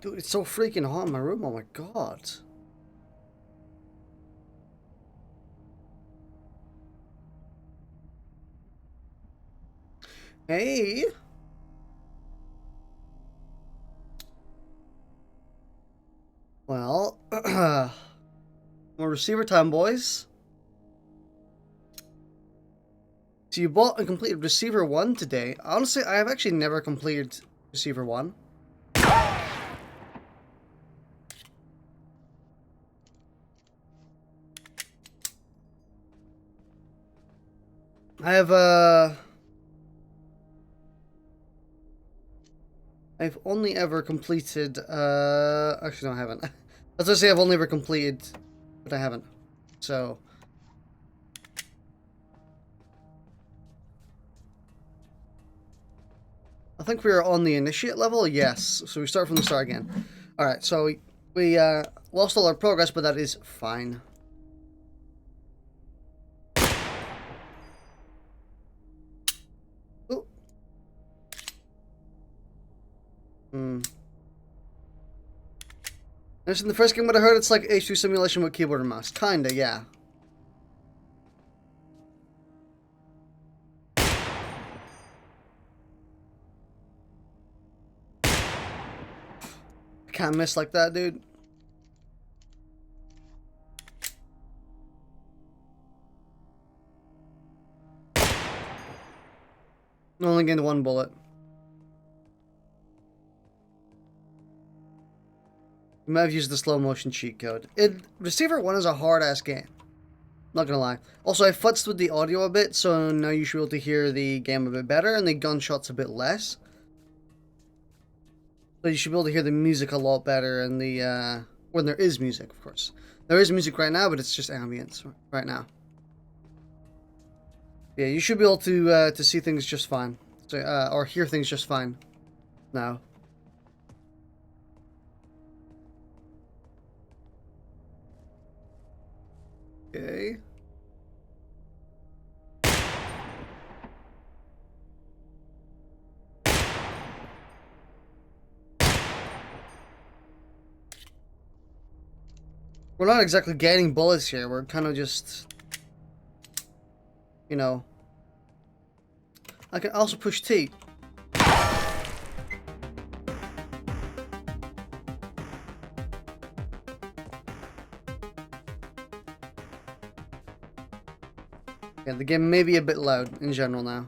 Dude, it's so freaking hot in my room. Oh my god. Hey. Well, more receiver time, boys. So you bought and completed Receiver 1 today. Honestly, I have actually never completed Receiver 1. I have, I've only ever completed, actually no I haven't. As I say, I've only ever completed, but I haven't. So... I think we are on the initiate level, yes. So we start from the start again. Alright, so we lost all our progress, but that is fine. Ooh. Listen, the first game what I heard, it's like H2 simulation with keyboard and mouse. Kinda, yeah. Can't miss like that, dude. Only gained one bullet. You might have used the slow motion cheat code. Receiver 1 is a hard ass game. Not gonna lie. Also, I futzed with the audio a bit, so now you should be able to hear the game a bit better and the gunshots a bit less. So you should be able to hear the music a lot better and the, when there is music, of course. There is music right now, but it's just ambience right now. Yeah, you should be able to see things just fine. So, or hear things just fine now. Okay. We're not exactly gaining bullets here. We're kind of just, you know. I can also push T. Yeah, the game may be a bit loud in general now.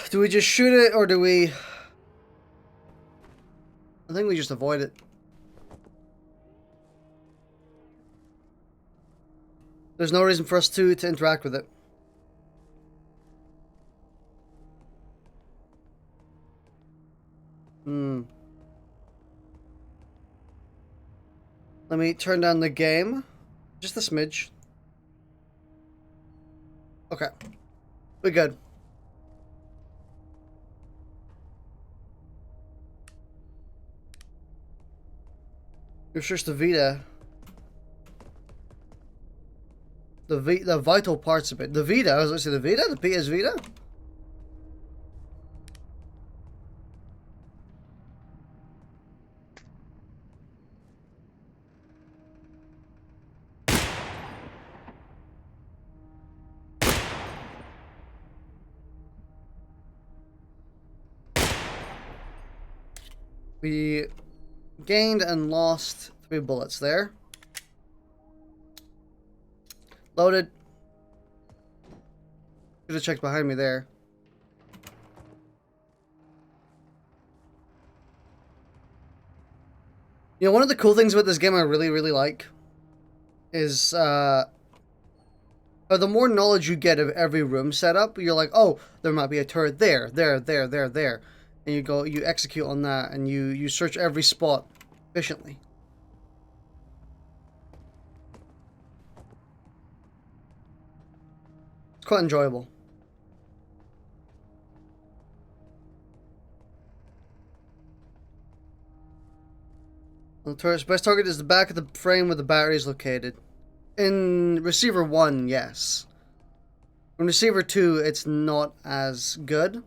Do we just shoot it, or do we... I think we just avoid it. There's no reason for us to interact with it. Let me turn down the game. Just a smidge. Okay. We're good. You're just the Vita. The vital parts of it. The Vita, I was going to say the Vita? The PS Vita? We gained and lost 3 bullets there. Loaded. Should have checked behind me there. You know, one of the cool things about this game I really, really like is, the more knowledge you get of every room setup, you're like, oh, there might be a turret there, there. And you go, you execute on that, and you search every spot efficiently. It's quite enjoyable. On the turret's best target is the back of the frame where the battery is located. In Receiver 1, yes. In Receiver 2, it's not as good.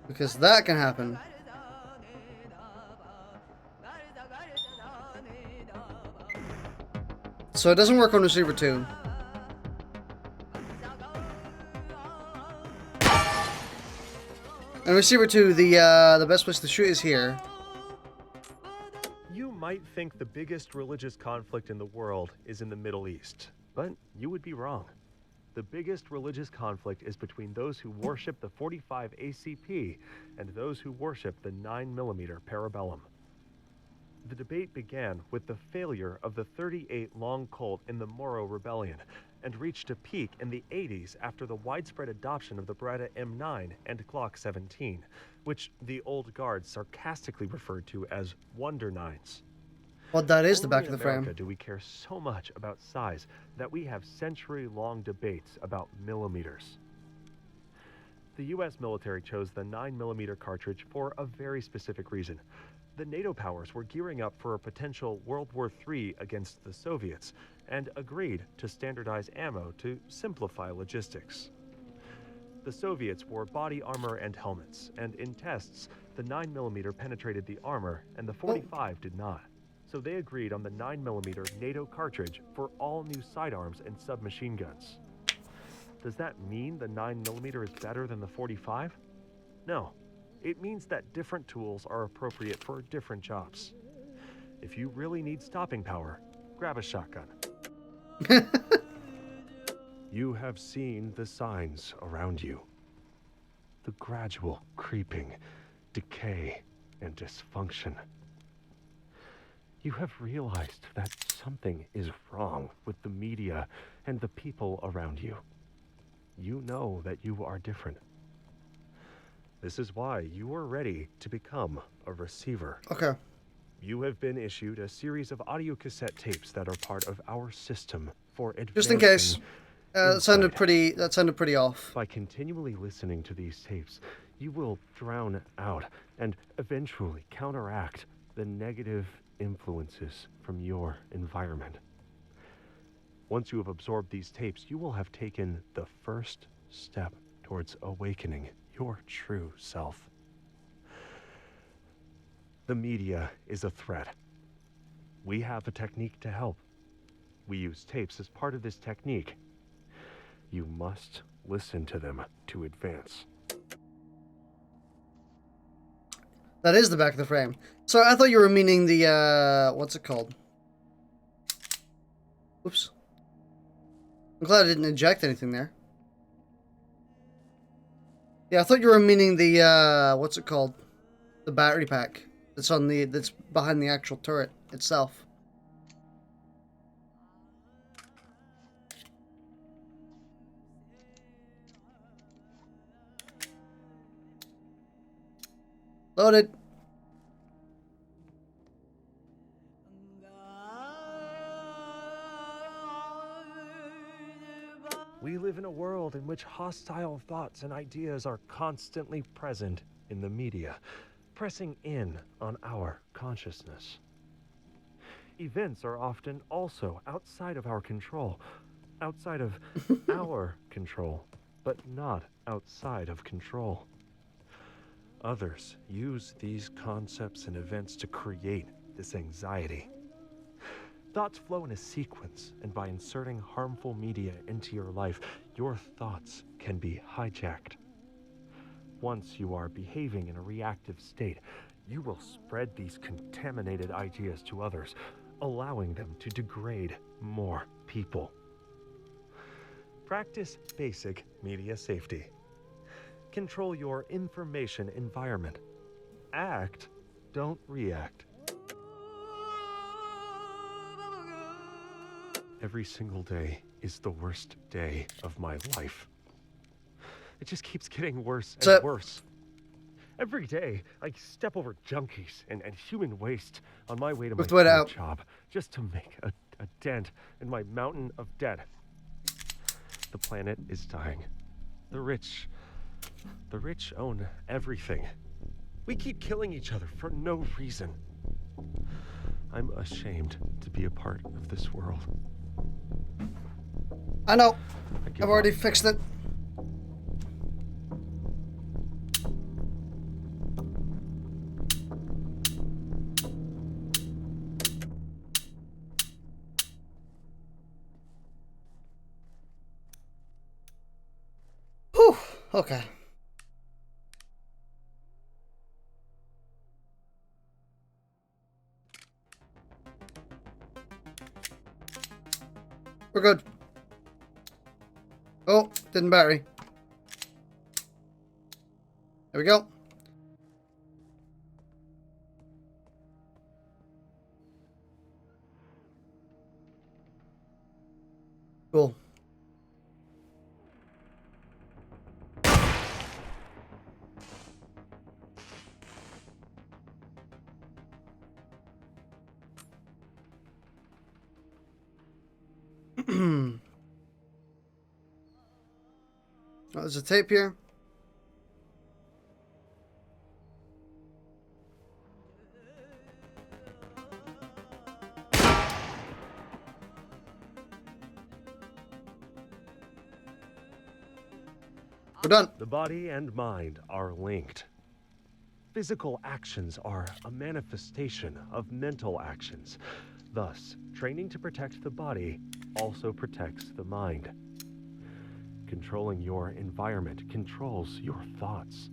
Because that can happen. So it doesn't work on Receiver 2. And Receiver 2, the best place to shoot is here. You might think the biggest religious conflict in the world is in the Middle East, but you would be wrong. The biggest religious conflict is between those who worship the 45 ACP and those who worship the 9mm Parabellum. The debate began with the failure of the 38 Long Colt in the Moro Rebellion and reached a peak in the 80s after the widespread adoption of the Beretta M9 and Glock 17, which the old guard sarcastically referred to as Wonder Nines. Well, that is the Only back of the in America frame. do we care so much about size that we have century-long debates about millimeters. The US military chose the 9mm cartridge for a very specific reason. The NATO powers were gearing up for a potential World War III against the Soviets and agreed to standardize ammo to simplify logistics. The Soviets wore body armor and helmets, and in tests, the 9mm penetrated the armor and the 45 did not. So they agreed on the 9mm NATO cartridge for all new sidearms and submachine guns. Does that mean the 9mm is better than the 45? No. It means that different tools are appropriate for different jobs. If you really need stopping power, grab a shotgun. You have seen the signs around you. The gradual creeping, decay, and dysfunction. You have realized that something is wrong with the media and the people around you. You know that you are different. This is why you are ready to become a receiver. Okay. You have been issued a series of audio cassette tapes that are part of our system for advancing. Just in case. That sounded pretty off. By continually listening to these tapes, you will drown out and eventually counteract the negative influences from your environment. Once you have absorbed these tapes, you will have taken the first step towards awakening your true self. The media is a threat. We have a technique to help. We use tapes as part of this technique. You must listen to them to advance. That is the back of the frame. So I thought you were meaning the, what's it called? Oops. I'm glad I didn't inject anything there. Yeah, I thought you were meaning the, what's it called? The battery pack that's behind the actual turret itself. Loaded. We live in a world in which hostile thoughts and ideas are constantly present in the media, pressing in on our consciousness. Events are often also outside of our control, outside of our control, but not outside of control. Others use these concepts and events to create this anxiety. Thoughts flow in a sequence, and by inserting harmful media into your life, your thoughts can be hijacked. Once you are behaving in a reactive state, you will spread these contaminated ideas to others, allowing them to degrade more people. Practice basic media safety. Control your information environment. Act, don't react. Every single day is the worst day of my life. It just keeps getting worse and worse. Every day, I step over junkies and human waste on my way to my job just to make a dent in my mountain of debt. The planet is dying. The rich own everything. We keep killing each other for no reason. I'm ashamed to be a part of this world. I know. I give I've already up. fixed it. Whew. Okay. We're good. Oh, didn't battery. There we go. Cool. Oh, there's a tape here. We're done. The body and mind are linked. Physical actions are a manifestation of mental actions. Thus, training to protect the body also protects the mind. Controlling your environment controls your thoughts.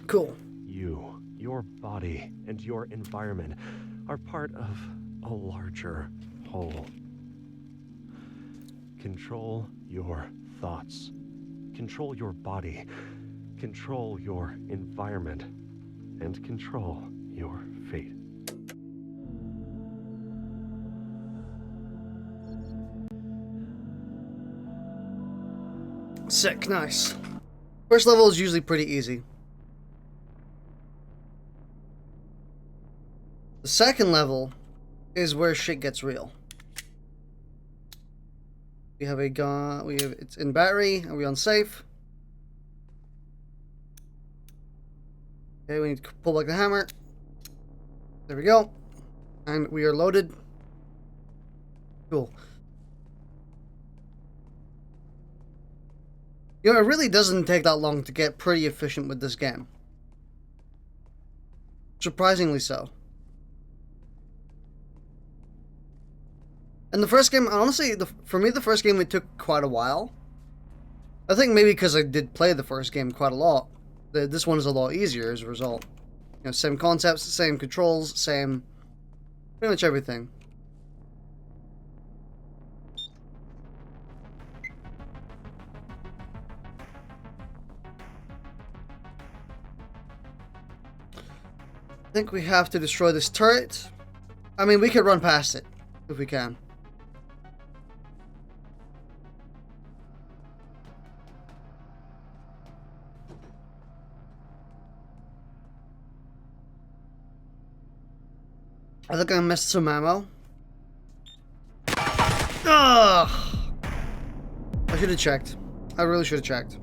Cool. You, your body, and your environment are part of a larger whole. Control your thoughts. Control your body. Control your environment. And control your fate. Sick, nice. First level is usually pretty easy. The second level is where shit gets real. We have a gun, it's in battery, are we on safe? Okay, we need to pull back the hammer. There we go. And we are loaded. Cool. You know, it really doesn't take that long to get pretty efficient with this game. Surprisingly so. And the first game, honestly, for me, the first game, it took quite a while. I think maybe because I did play the first game quite a lot. This one is a lot easier as a result. You know, same concepts, same controls, same... pretty much everything. I think we have to destroy this turret. I mean, we could run past it, if we can. I think I missed some ammo. Ugh! I should have checked. I really should have checked.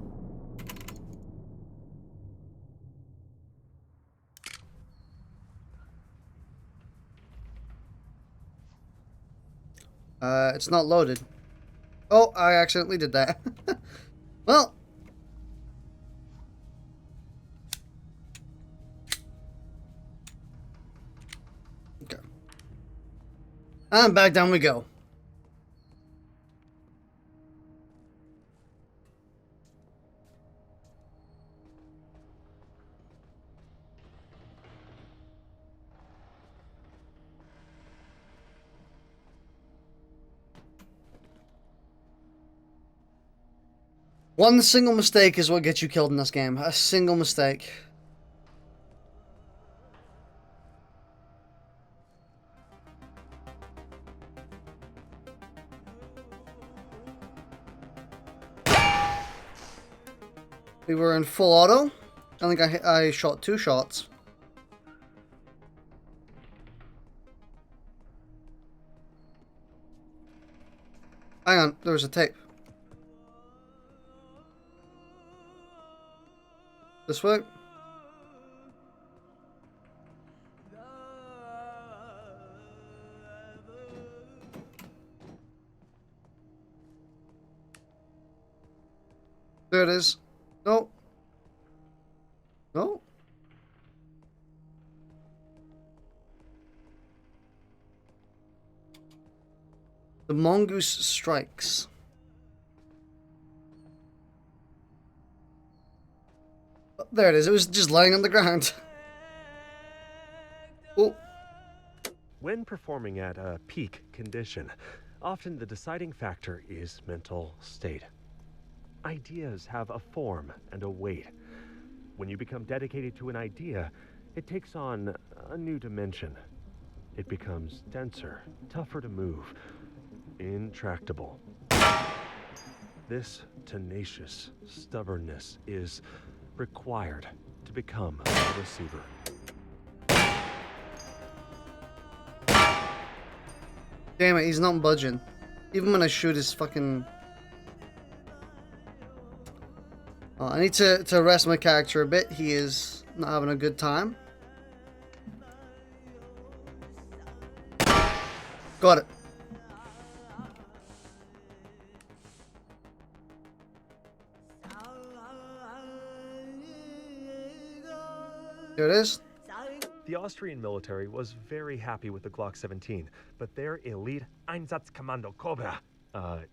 It's not loaded. Oh, I accidentally did that. Well. Okay. And back down we go. One single mistake is what gets you killed in this game. A single mistake. We were in full auto. I think I shot 2 shots. Hang on, there was a tape. This way? There it is. No. No. The mongoose strikes. Oh, there it is. It was just lying on the ground. Oh. When performing at a peak condition, often the deciding factor is mental state. Ideas have a form and a weight. When you become dedicated to an idea, it takes on a new dimension. It becomes denser, tougher to move, intractable. This tenacious stubbornness is required to become a receiver. Damn it, he's not budging. Even when I shoot his fucking... I need to rest my character a bit. He is not having a good time. Got it. There it is. The Austrian military was very happy with the Glock 17, but their elite Einsatzkommando Cobra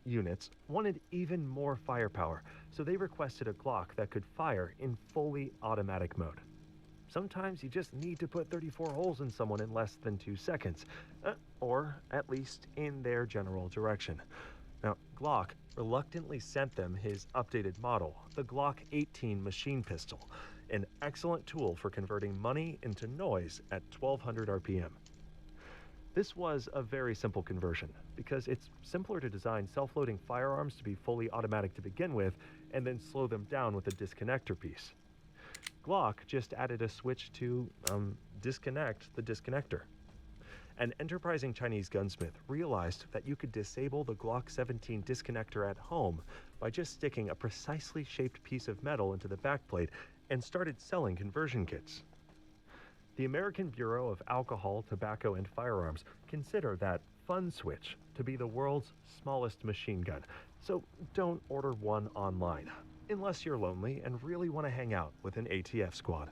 units wanted even more firepower, so they requested a Glock that could fire in fully automatic mode. Sometimes you just need to put 34 holes in someone in less than 2 seconds, or at least in their general direction. Now, Glock reluctantly sent them his updated model, the Glock 18 machine pistol, an excellent tool for converting money into noise at 1200 RPM. This was a very simple conversion, because it's simpler to design self-loading firearms to be fully automatic to begin with, and then slow them down with a disconnector piece. Glock just added a switch to, disconnect the disconnector. An enterprising Chinese gunsmith realized that you could disable the Glock 17 disconnector at home by just sticking a precisely shaped piece of metal into the backplate and started selling conversion kits. The American Bureau of Alcohol, Tobacco, and Firearms consider that fun switch to be the world's smallest machine gun, so don't order one online, unless you're lonely and really want to hang out with an ATF squad.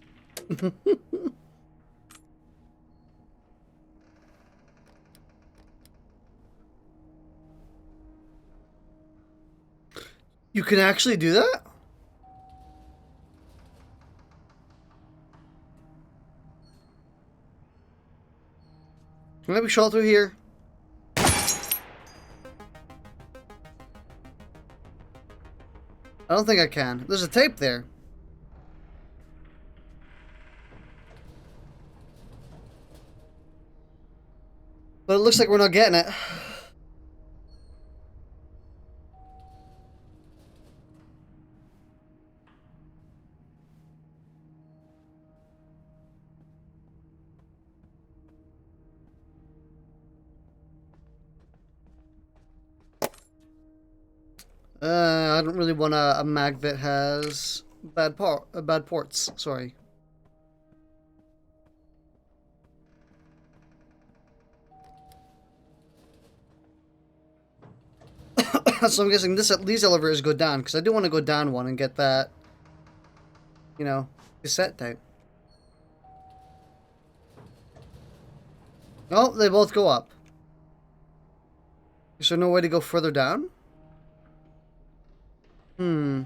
You can actually do that? Can I be shot through here? I don't think I can. There's a tape there. But it looks like we're not getting it. I don't really want a mag that has bad ports. Sorry. So I'm guessing these elevators go down, because I do want to go down one and get that, you know, cassette tape. Oh, they both go up. Is there no way to go further down? Hmm.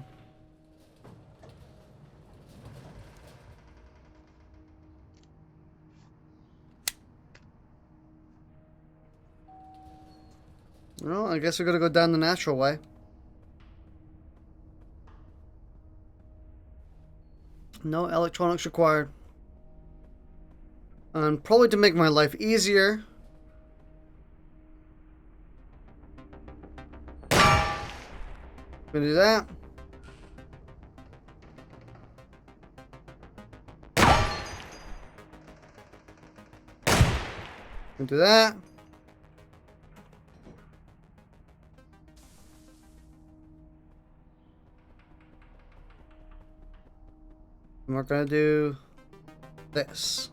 Well, I guess we're gonna go down the natural way. No electronics required. And probably to make my life easier. Gonna do that. Gonna do that. And we're gonna do this.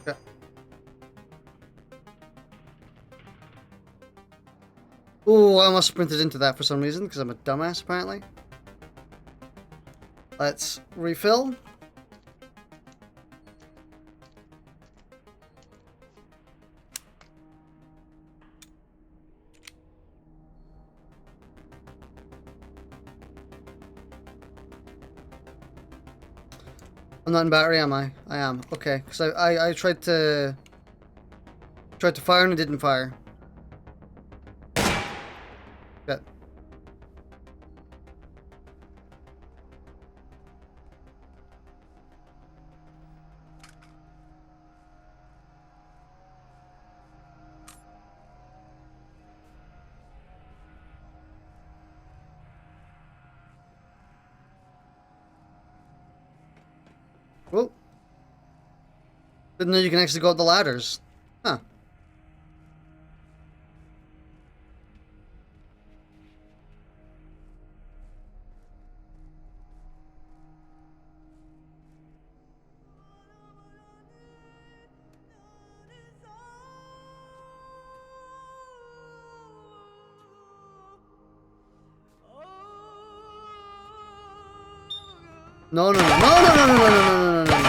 Okay. Ooh, I almost sprinted into that for some reason because I'm a dumbass apparently. Let's refill. I'm not in battery, am I? I am. Okay, because I tried to fire and it didn't fire. Good. Whoa. Didn't know you can actually go up the ladders. Huh. No, no, no, no, no, no, no, no, no, no, no, no, no.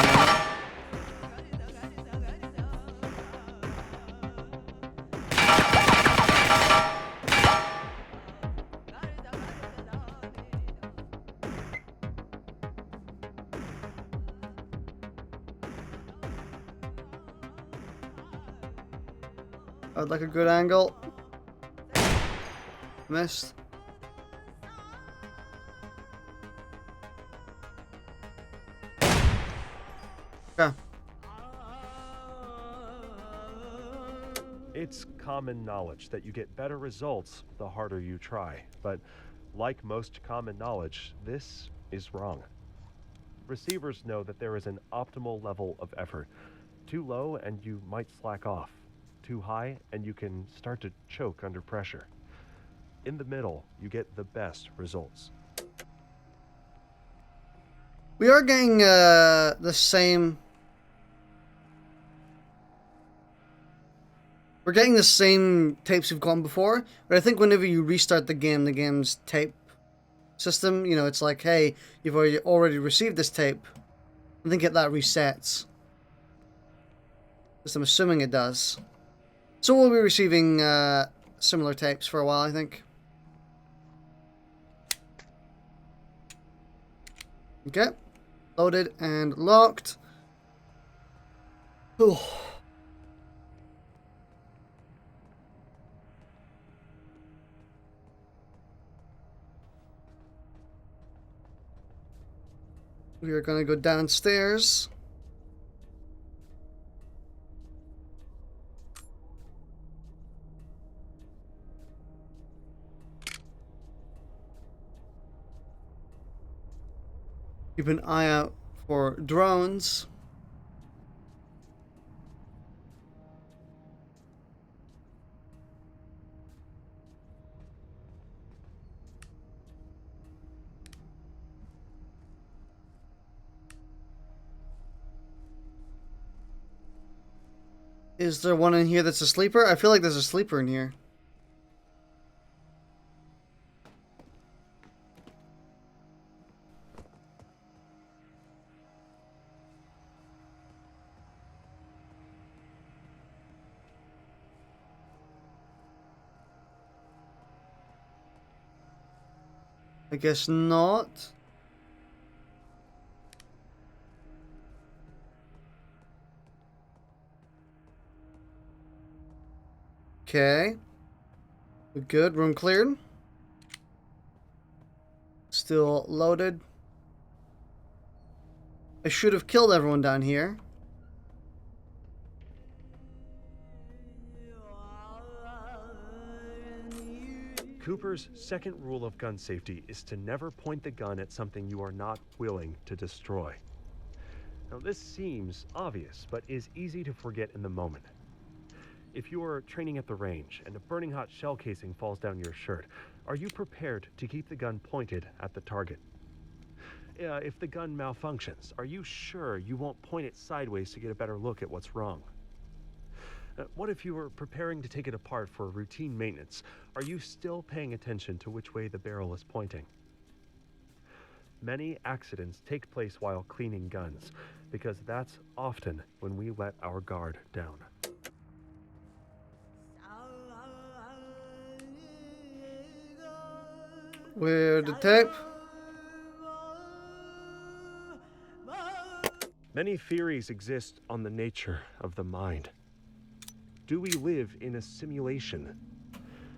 I'd like a good angle. Missed. Okay. It's common knowledge that you get better results the harder you try, but like most common knowledge, this is wrong. Receivers know that there is an optimal level of effort. Too low and you might slack off. Too high and you can start to choke under pressure. In the middle, you get the best results. We are getting the same. We're getting the same tapes we've gotten before, but I think whenever you restart the game's tape system, you know, it's like, hey, you've already received this tape. I think that resets. Just I'm assuming it does. So we'll be receiving similar tapes for a while, I think. Okay. Loaded and locked. Ooh. We are going to go downstairs. Keep an eye out for drones. Is there one in here that's a sleeper? I feel like there's a sleeper in here. I guess not. Okay. We're good. Room cleared. Still loaded. I should have killed everyone down here. Cooper's second rule of gun safety is to never point the gun at something you are not willing to destroy. Now, this seems obvious, but is easy to forget in the moment. If you are training at the range and a burning hot shell casing falls down your shirt, Are you prepared to keep the gun pointed at the target? If the gun malfunctions, are you sure you won't point it sideways to get a better look at what's wrong? What if you were preparing to take it apart for routine maintenance? Are you still paying attention to which way the barrel is pointing? Many accidents take place while cleaning guns, because that's often when we let our guard down. Where the tape? Many theories exist on the nature of the mind. Do we live in a simulation?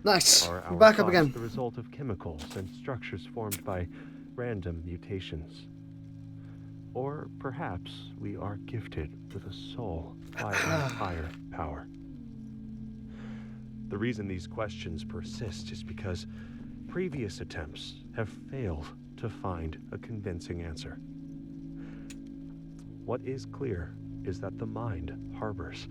Nice. Are our Back up thoughts again. the result of chemicals and structures formed by random mutations? Or perhaps we are gifted with a soul by a higher power. The reason these questions persist is because previous attempts have failed to find a convincing answer. What is clear is that the mind harbors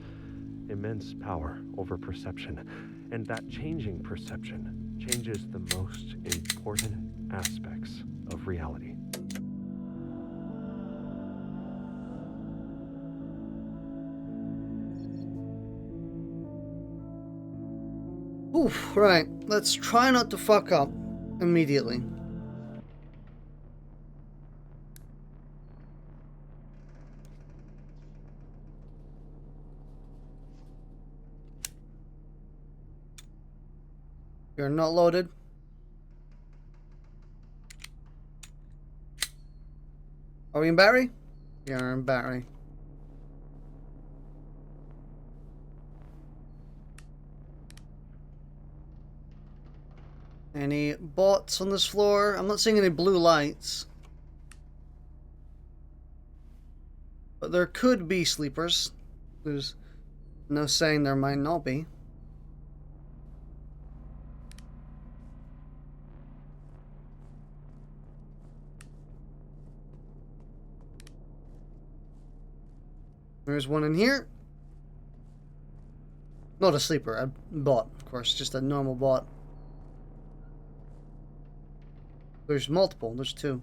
immense power over perception, and that changing perception changes the most important aspects of reality. Oof, right. Let's try not to fuck up immediately. You're not loaded. Are we in battery? You're in battery. Any bots on this floor? I'm not seeing any blue lights. But there could be sleepers. There's no saying there might not be. There's one in here. Not a sleeper, a bot, of course, just a normal bot. There's multiple, there's two.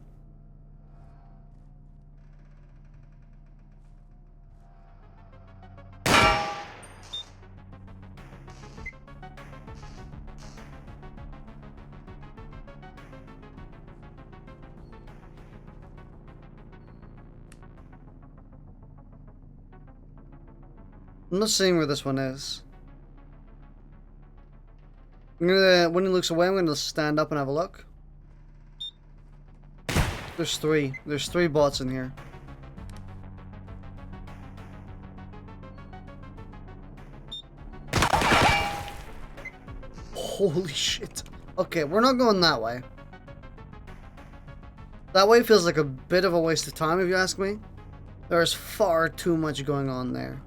I'm not seeing where this one is. I'm gonna, when he looks away, I'm gonna stand up and have a look. There's three. There's three bots in here. Holy shit. Okay, we're not going that way. That way feels like a bit of a waste of time, if you ask me. There's far too much going on there.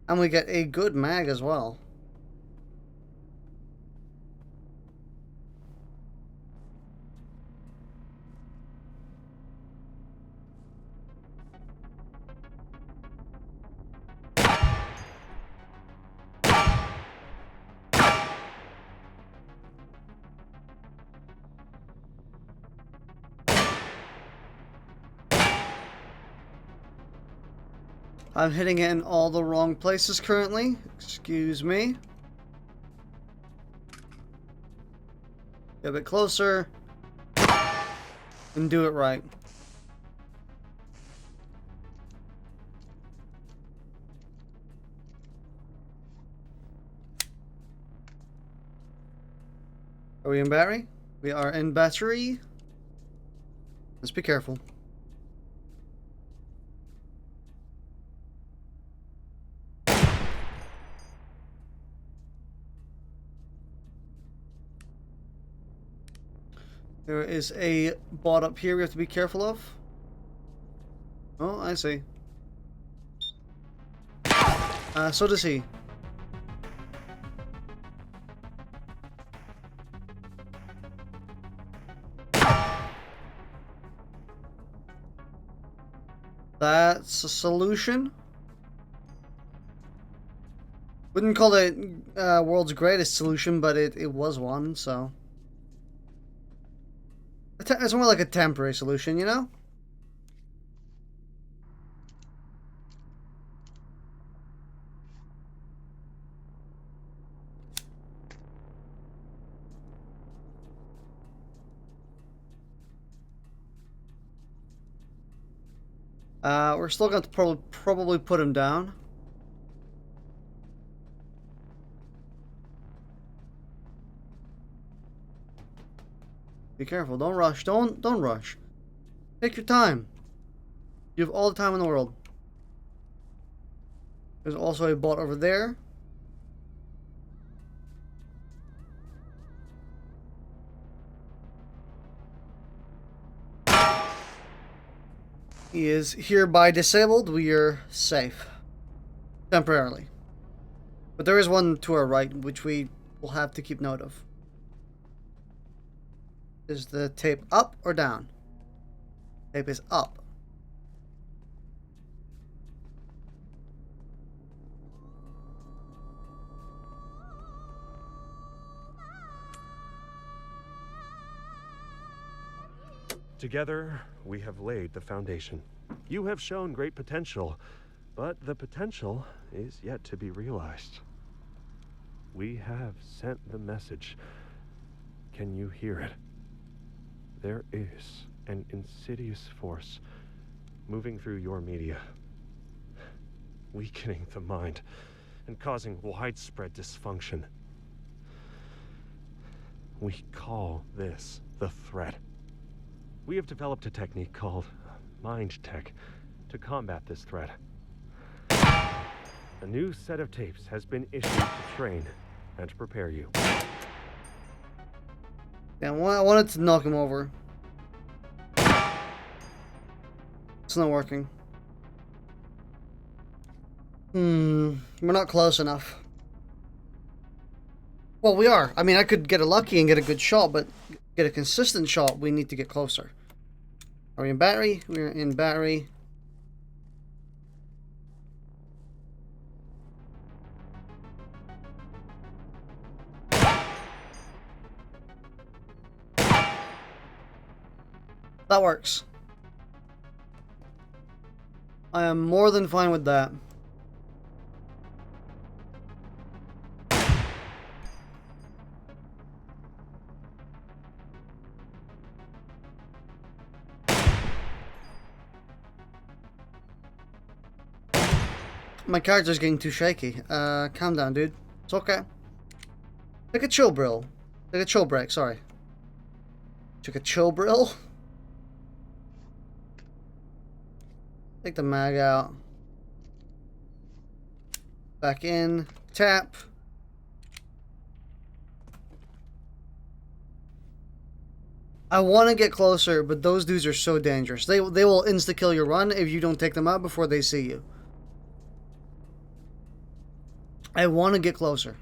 And we get a good mag as well. I'm hitting it in all the wrong places currently. Excuse me. Get a bit closer. And do it right. Are we in battery? We are in battery. Let's be careful. There is a bot up here we have to be careful of. Oh, I see. So does he. That's a solution. Wouldn't call it world's greatest solution, but it was one, so. It's more like a temporary solution, you know? We're still going to probably put him down. Be careful. Don't rush. Don't rush. Take your time. You have all the time in the world. There's also a bot over there. He is hereby disabled. We are safe. Temporarily. But there is one to our right, which we will have to keep note of. Is the tape up or down? Tape is up. Together, we have laid the foundation. You have shown great potential, but the potential is yet to be realized. We have sent the message. Can you hear it? There is an insidious force moving through your media, weakening the mind and causing widespread dysfunction. We call this the threat. We have developed a technique called mind tech to combat this threat. A new set of tapes has been issued to train and to prepare you. Yeah, I wanted to knock him over. It's not working. We're not close enough. Well, we are. I mean, I could get a lucky and get a good shot, but get a consistent shot, we need to get closer. Are we in battery? We're in battery. That works. I am more than fine with that. My character's getting too shaky. Calm down, dude. It's okay. Take a chill brill. Take a chill break, sorry. Took a chill brill. Take the mag out. Back in. Tap. I want to get closer, but those dudes are so dangerous. They will insta-kill your run if you don't take them out before they see you. I want to get closer.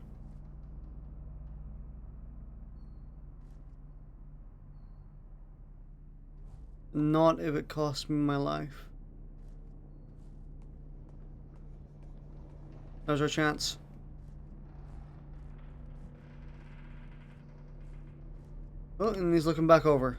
Not if it costs me my life. There's our chance. Oh, and he's looking back over.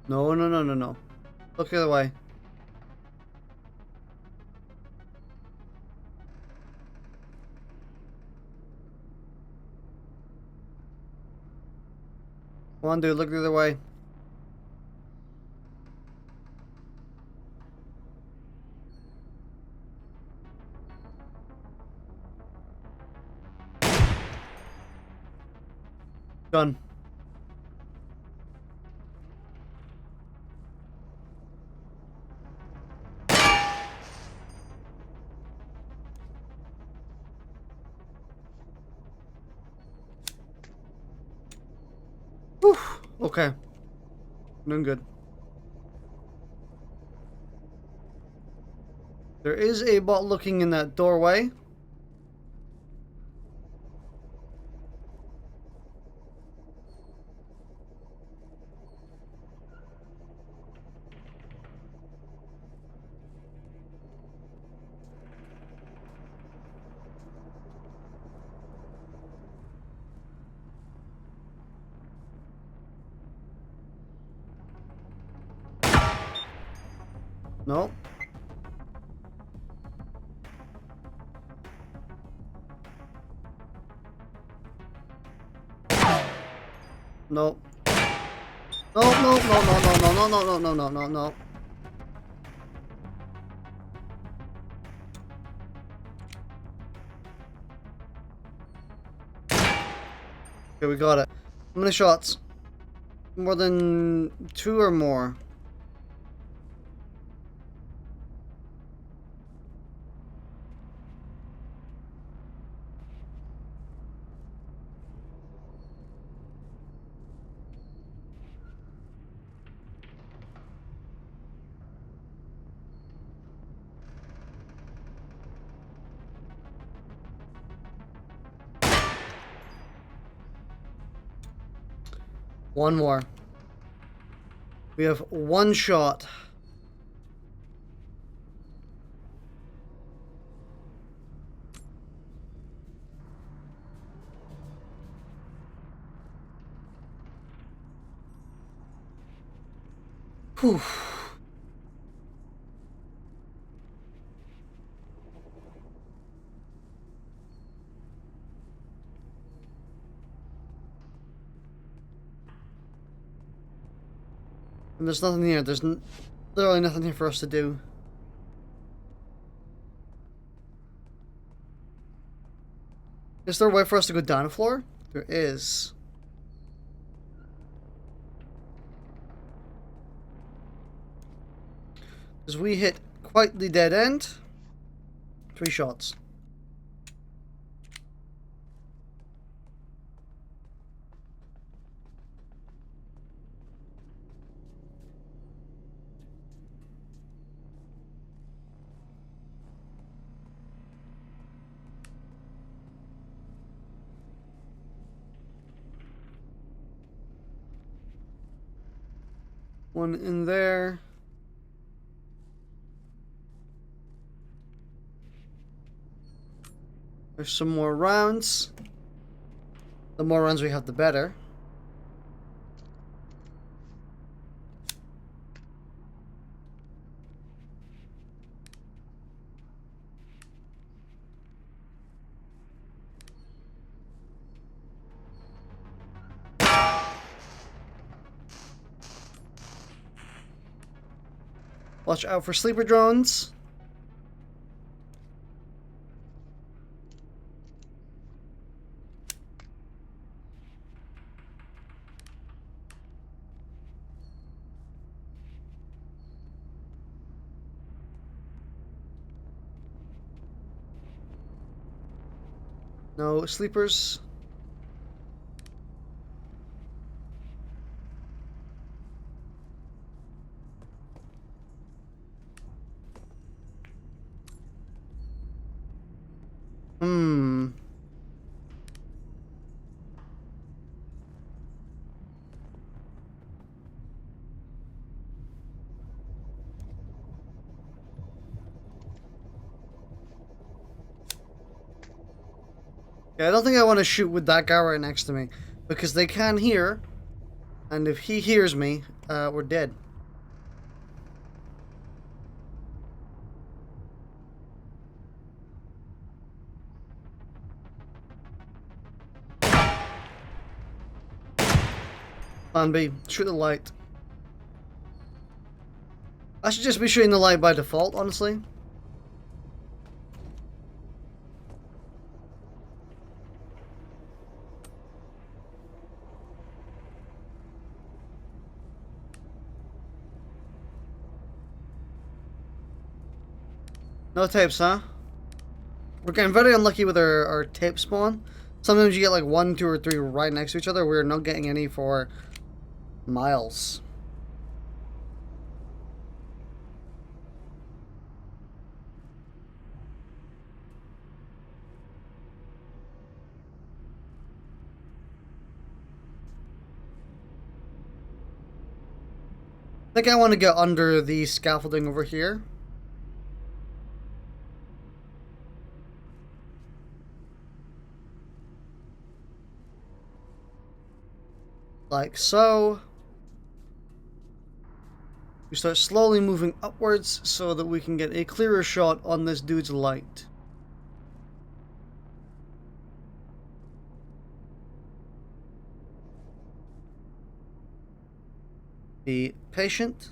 No, no, no, no, no. Look the other way. Come on, dude, look the other way. Done. Whew. Okay. Doing good. There is a bot looking in that doorway. No. No. No, no, no, no, no, no, no, no, no, no, no, no. Okay, we got it. How many shots? More than 2 or more? One more. We have 1 shot. Whew. And there's nothing here. There's literally nothing here for us to do. Is there a way for us to go down the floor? There is. Because we hit quite the dead end. 3 shots. One in there. There's some more rounds. The more rounds we have, the better. Watch out for sleeper drones. No sleepers. Yeah, I don't think I want to shoot with that guy right next to me, because they can hear, and if he hears me, we're dead. Plan B, shoot the light. I should just be shooting the light by default, honestly. No tapes, huh? We're getting very unlucky with our tape spawn. Sometimes you get like 1, 2, or 3 right next to each other. We're not getting any for Miles. I think I want to get under the scaffolding over here. Like so. We start slowly moving upwards so that we can get a clearer shot on this dude's light. Be patient.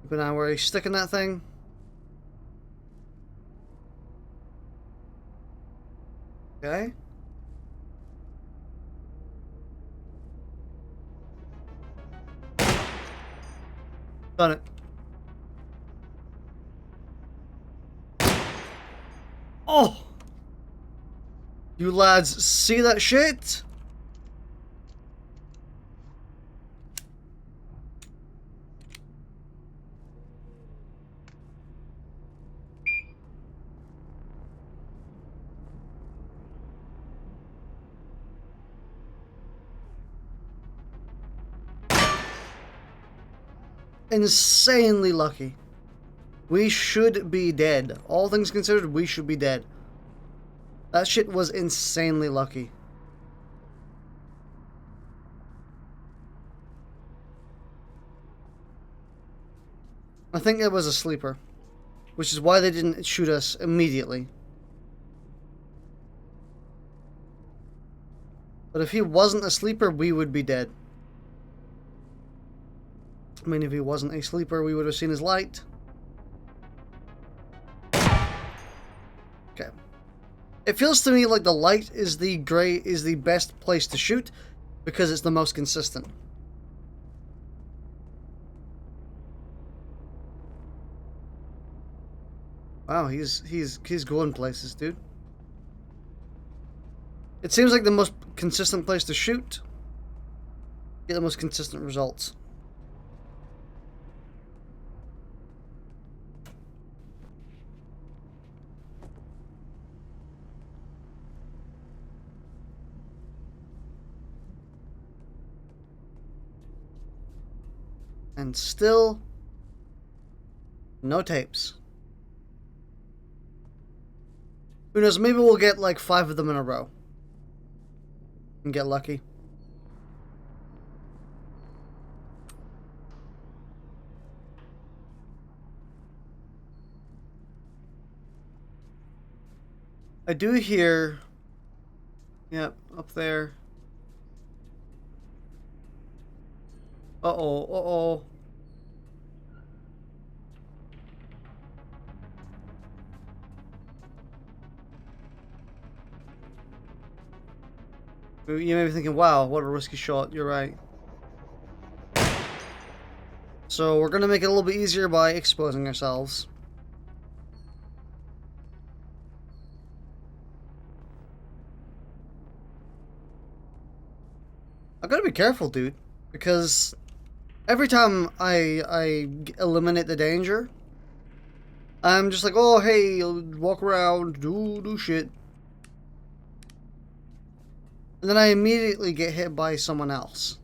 Keep an eye where he's sticking that thing. Okay. Done it. Oh! You lads see that shit? Insanely lucky. We should be dead. All things considered, we should be dead. That shit was insanely lucky. I think it was a sleeper, which is why they didn't shoot us immediately. But if he wasn't a sleeper, we would be dead. I mean, if he wasn't a sleeper, we would have seen his light. Okay. It feels to me like the light is the best place to shoot because it's the most consistent. Wow, he's going places, dude. It seems like the most consistent place to shoot. Get the most consistent results. And still, no tapes. Who knows, maybe we'll get like 5 of them in a row. And get lucky. I do hear... Yep, up there. Uh-oh, uh-oh. You may be thinking, wow, what a risky shot. You're right. So we're going to make it a little bit easier by exposing ourselves. I've got to be careful, dude, because every time I eliminate the danger, I'm just like, oh, hey, walk around, do shit. And then I immediately get hit by someone else.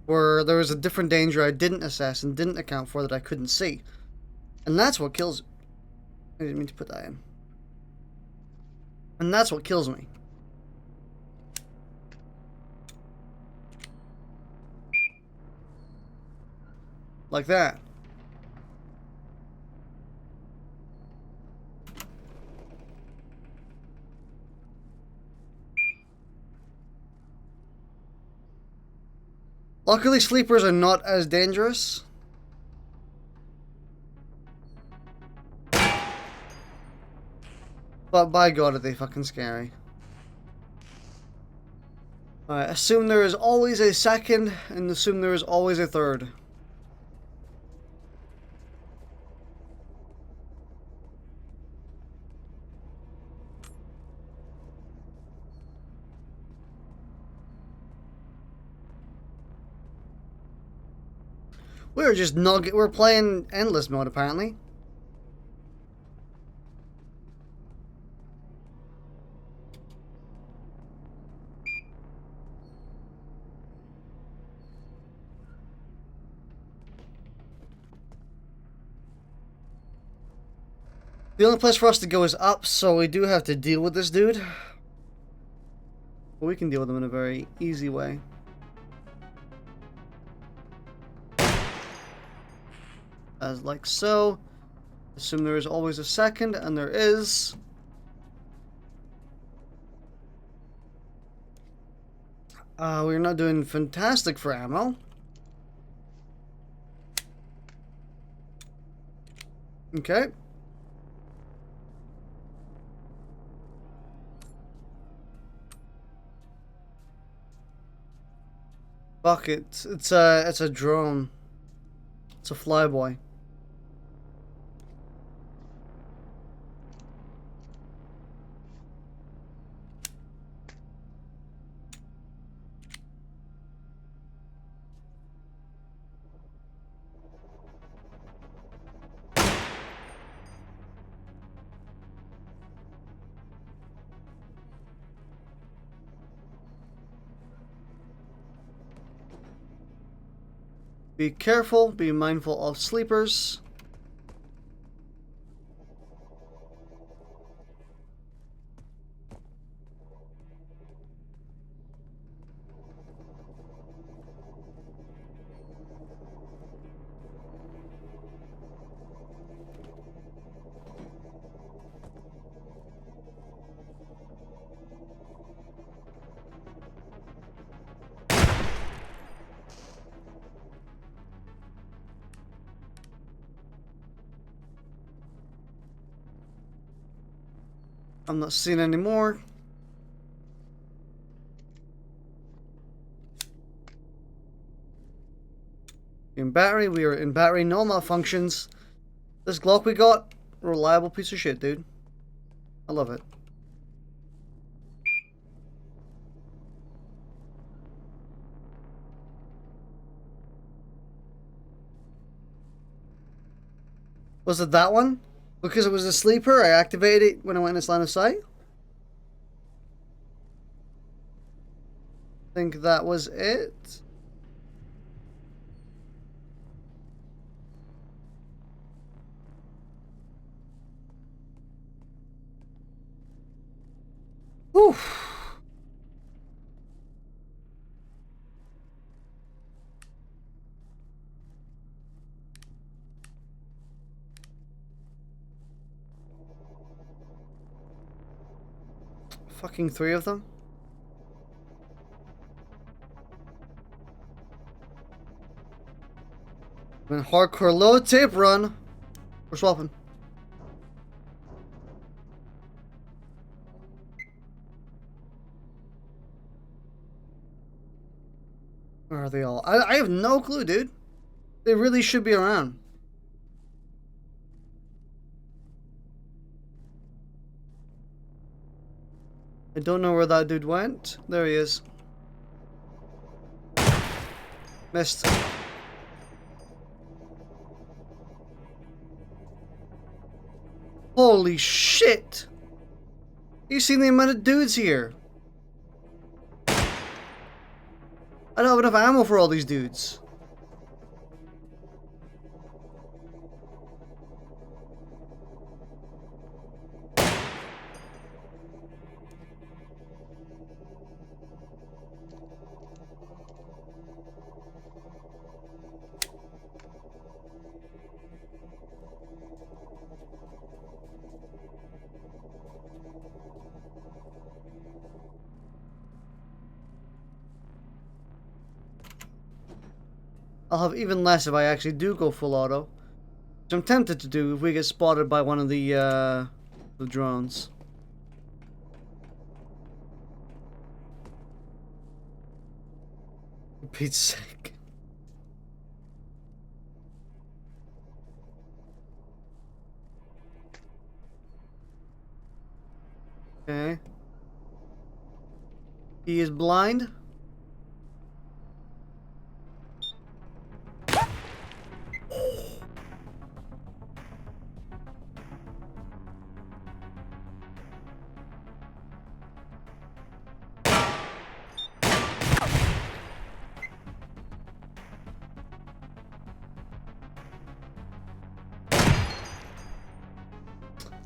Where there was a different danger I didn't assess and didn't account for that I couldn't see. And that's what kills... I didn't mean to put that in. And that's what kills me. Like that. Luckily, sleepers are not as dangerous. But by God, are they fucking scary. Alright, assume there is always a second, and assume there is always a third. We're just not. We're playing endless mode apparently. The only place for us to go is up, so we do have to deal with this dude. But we can deal with him in a very easy way. As like so. Assume there is always a second, and there is. We're not doing fantastic for ammo. Okay. Fuck it. It's a drone. It's a flyboy. Be careful, be mindful of sleepers. I'm not seeing any more. In battery, we are in battery, no malfunctions. This Glock we got, reliable piece of shit, dude. I love it. Was it that one? Because it was a sleeper, I activated it when I went in its line of sight? I think that was it. Whew. Fucking 3 of them. When hardcore load tape run. We're swapping. Where are they all? I have no clue, dude. They really should be around. I don't know where that dude went. There he is. Missed. Holy shit! You seen the amount of dudes here? I don't have enough ammo for all these dudes. I'll have even less if I actually do go full auto. Which I'm tempted to do if we get spotted by one of the drones. For Pete's sake. Okay. He is blind.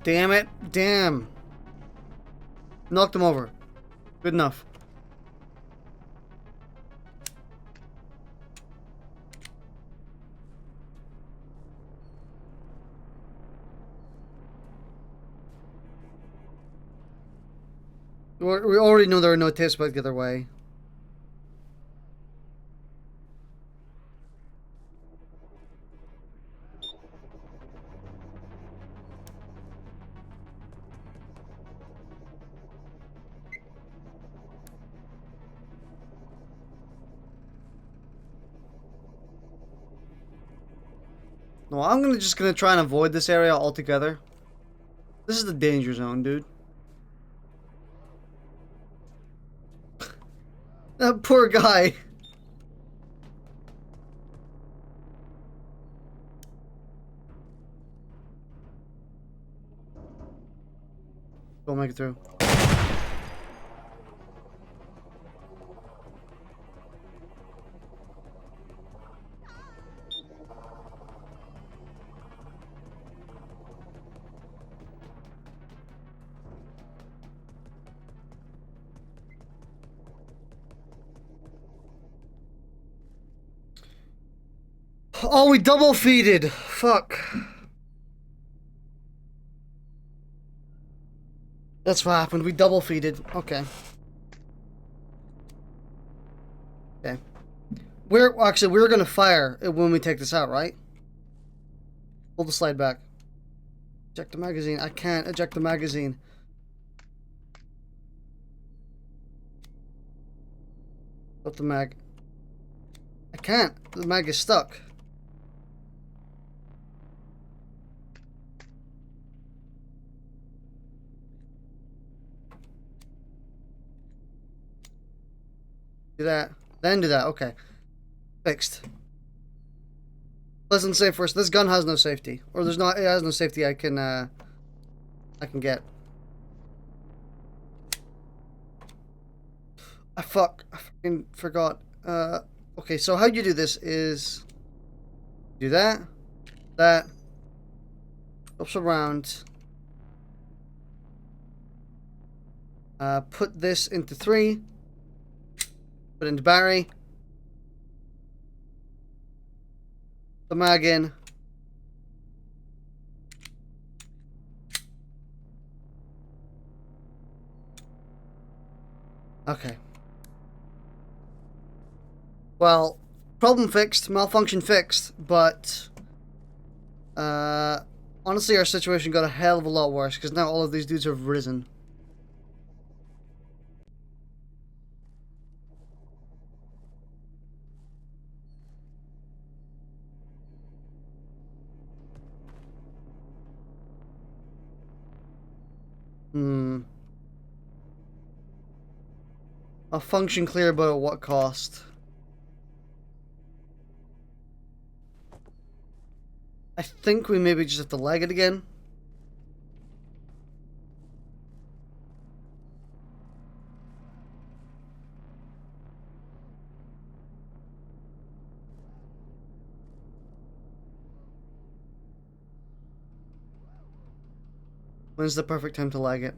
Damn it. Damn. Knocked him over. Good enough. We already know there are no tips about the other way. No, I'm just gonna try and avoid this area altogether. This is the danger zone, dude. That poor guy. Don't make it through. Oh, we double feeded. Fuck. That's what happened. We double feeded. Okay. Okay. We're gonna fire when we take this out, right? Pull the slide back. Eject the magazine. I can't eject the magazine. Put the mag. I can't. The mag is stuck. Do that. Then do that. Okay. Fixed. Listen, say first. This gun has no safety, or there's not. It has no safety. I can get. I fucking forgot. Okay. So how you do this is do that. Ups around. Put this into 3. Put into Barry. The mag in. Okay. Well, problem fixed, malfunction fixed, but honestly our situation got a hell of a lot worse because now all of these dudes have risen. A function clear, but at what cost? I think we maybe just have to lag it again. When's the perfect time to lag it?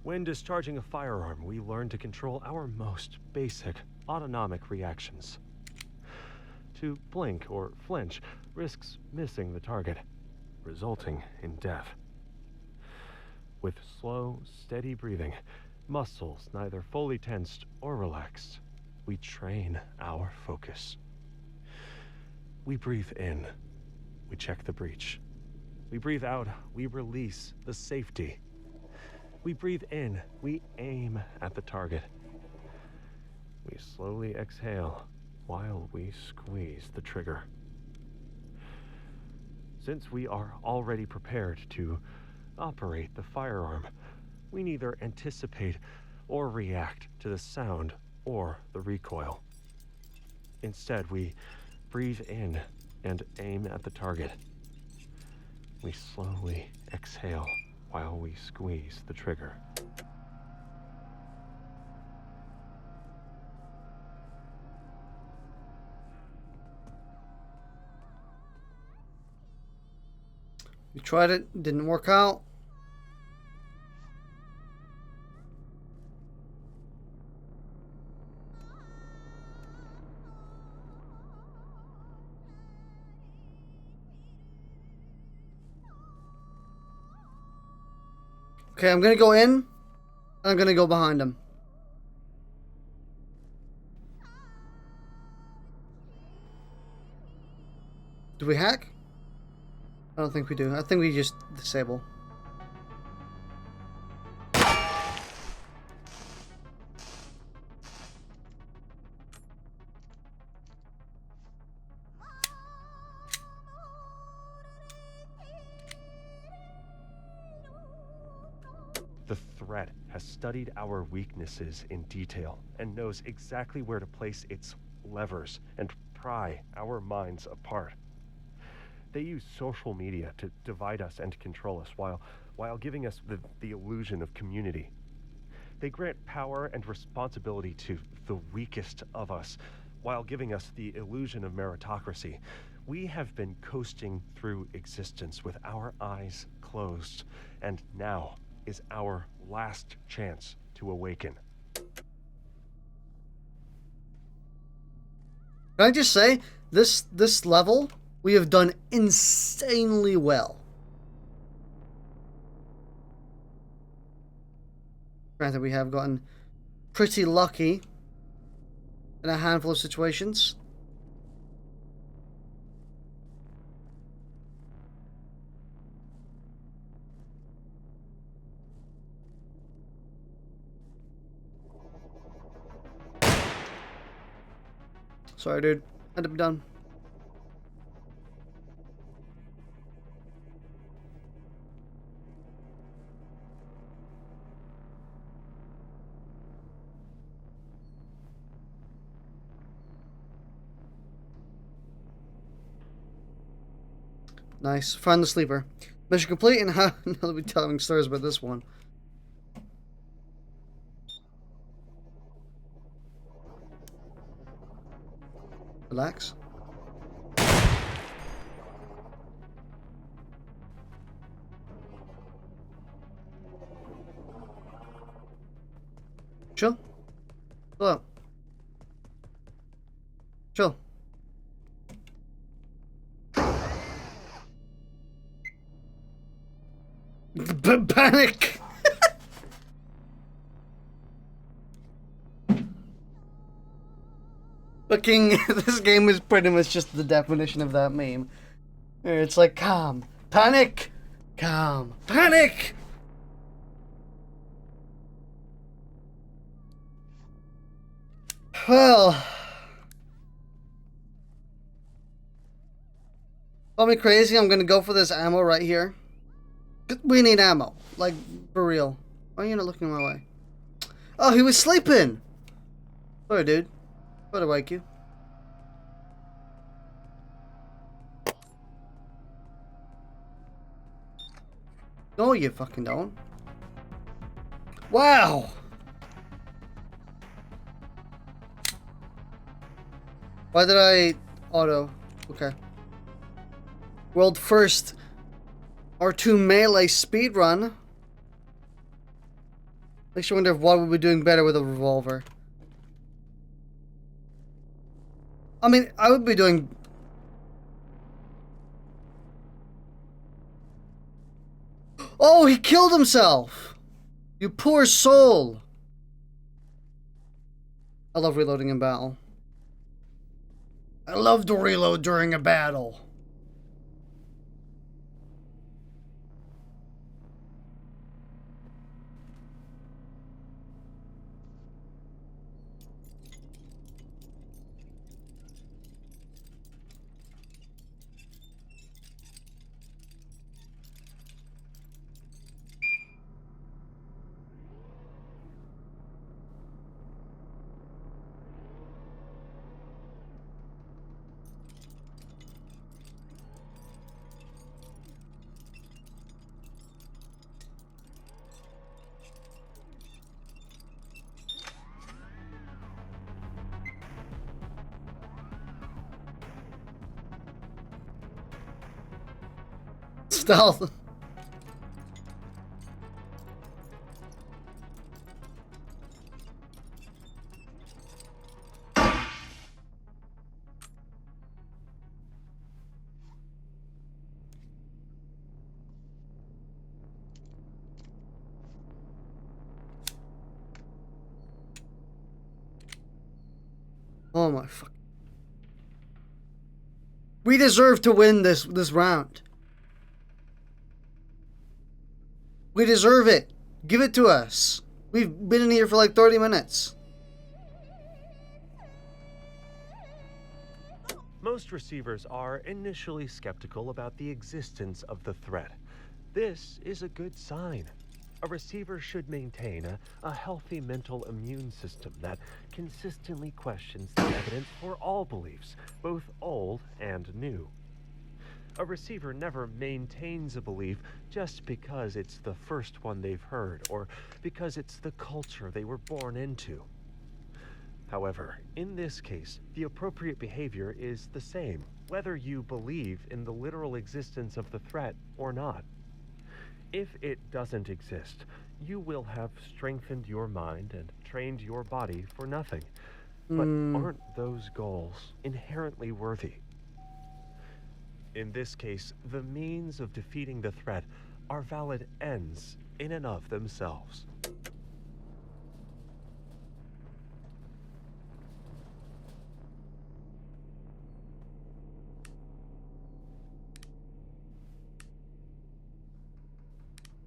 When discharging a firearm, we learn to control our most basic autonomic reactions. To blink or flinch risks missing the target, resulting in death. With slow, steady breathing, muscles neither fully tensed or relaxed, we train our focus. We breathe in, we check the breach. We breathe out, we release the safety. We breathe in, we aim at the target. We slowly exhale while we squeeze the trigger. Since we are already prepared to operate the firearm, we neither anticipate or react to the sound or the recoil. Instead, we breathe in and aim at the target. We slowly exhale while we squeeze the trigger. We tried it, didn't work out. Okay, I'm gonna go in, and I'm gonna go behind him. Do we hack? I don't think we do. I think we just disable. The threat has studied our weaknesses in detail and knows exactly where to place its levers and pry our minds apart. They use social media to divide us and control us while giving us the illusion of community. They grant power and responsibility to the weakest of us while giving us the illusion of meritocracy. We have been coasting through existence with our eyes closed, and now is our last chance to awaken. Can I just say, this level, we have done insanely well. Granted, we have gotten pretty lucky in a handful of situations. Sorry, dude. Had to be done. Nice. Find the sleeper. Mission complete, and how now be telling stories about this one. Relax. Chill. Chill out. Chill. Panic! Fucking, this game is pretty much just the definition of that meme. It's like, calm, panic, calm, panic! Well, call me crazy, I'm gonna go for this ammo right here. We need ammo, like, for real. Why are you not looking my way? Oh, he was sleeping! Sorry, dude. Better wake you. No, you fucking don't. Wow! Why did I auto? Okay. World first R2 melee speedrun. Makes you wonder if what would be doing better with a revolver. I mean, I would be doing... Oh, he killed himself! You poor soul! I love reloading in battle. I love to reload during a battle. Stealth. Oh my fuck. We deserve to win this round. We deserve it. Give it to us. We've been in here for like 30 minutes. Most receivers are initially skeptical about the existence of the threat. This is a good sign. A receiver should maintain a healthy mental immune system that consistently questions the evidence for all beliefs, both old and new. A receiver never maintains a belief just because it's the first one they've heard or because it's the culture they were born into. However, in this case, the appropriate behavior is the same, whether you believe in the literal existence of the threat or not. If it doesn't exist, you will have strengthened your mind and trained your body for nothing. But aren't those goals inherently worthy? In this case, the means of defeating the threat are valid ends in and of themselves.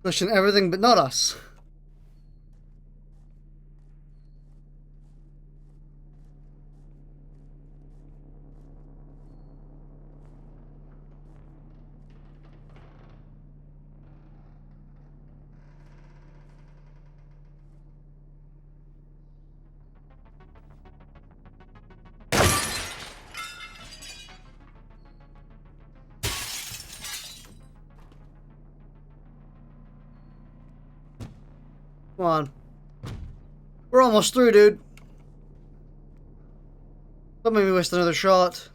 Question everything but not us. Come on. We're almost through, dude. Don't make me waste another shot.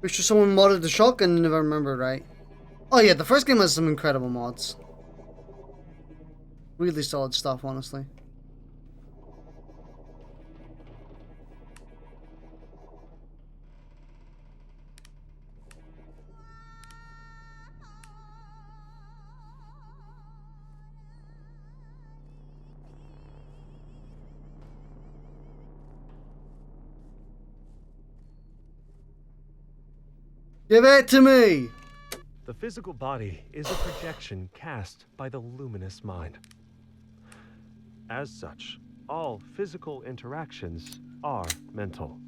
Pretty sure someone modded the shotgun, if I remember right. Oh yeah, the first game has some incredible mods. Really solid stuff, honestly. Give it to me! The physical body is a projection cast by the luminous mind. As such, all physical interactions are mental.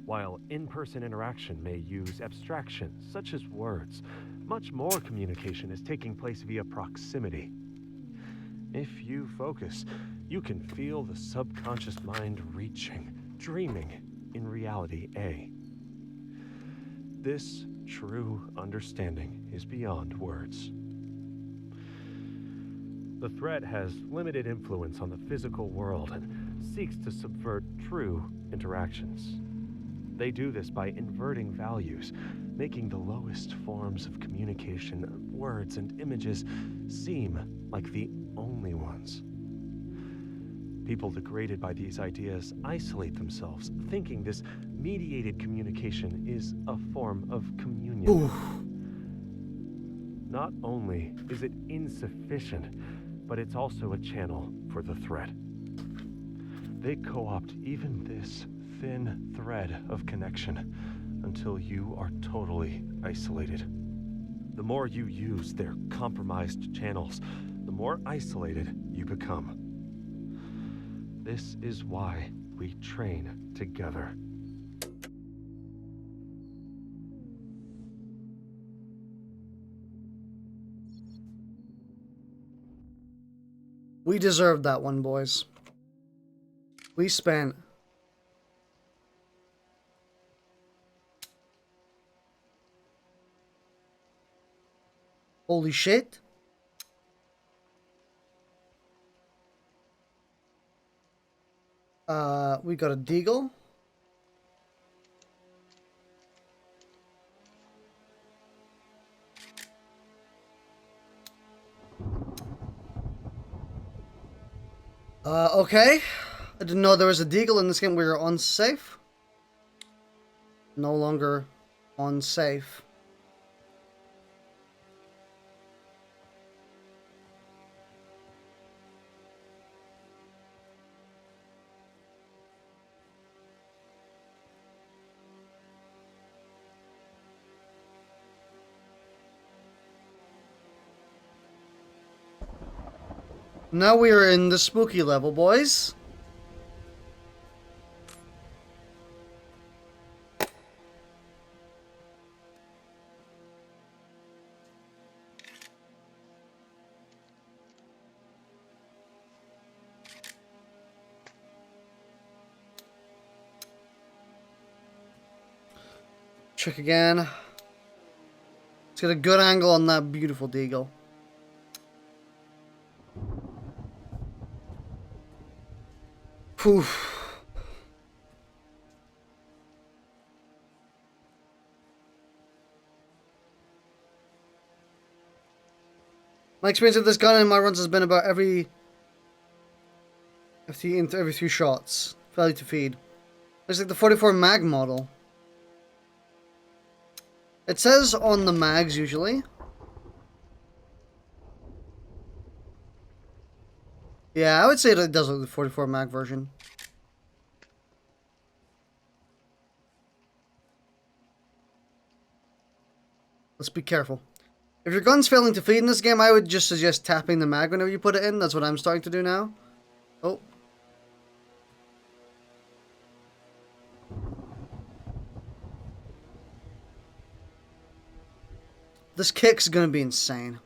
While in-person interaction may use abstractions such as words, much more communication is taking place via proximity. If you focus, you can feel the subconscious mind reaching, dreaming in reality A. This true understanding is beyond words. The threat has limited influence on the physical world and seeks to subvert true interactions. They do this by inverting values, making the lowest forms of communication, words and images, seem like the only ones. People degraded by these ideas isolate themselves, thinking this mediated communication is a form of communion. Oof. Not only is it insufficient, but it's also a channel for the threat. They co-opt even this thin thread of connection until you are totally isolated. The more you use their compromised channels, the more isolated you become. This is why we train together. We deserved that one, boys. We spent Holy shit. We got a deagle. Okay. I didn't know there was a deagle in this game. We were unsafe. No longer unsafe. Now we are in the spooky level, boys. Check again. Let's get a good angle on that beautiful deagle. Whew. My experience with this gun in my runs has been about every few shots. Failure to feed. Looks like the 44 mag model. It says on the mags usually. Yeah, I would say it does look like the 44 mag version. Let's be careful. If your gun's failing to feed in this game, I would just suggest tapping the mag whenever you put it in. That's what I'm starting to do now. Oh. This kick's gonna be insane.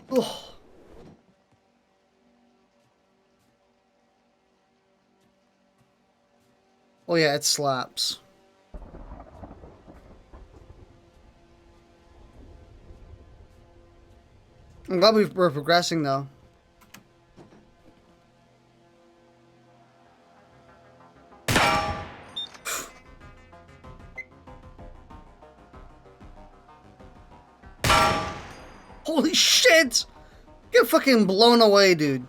Oh. Oh yeah, it slaps. I'm glad we're progressing though. Holy shit! Get fucking blown away, dude.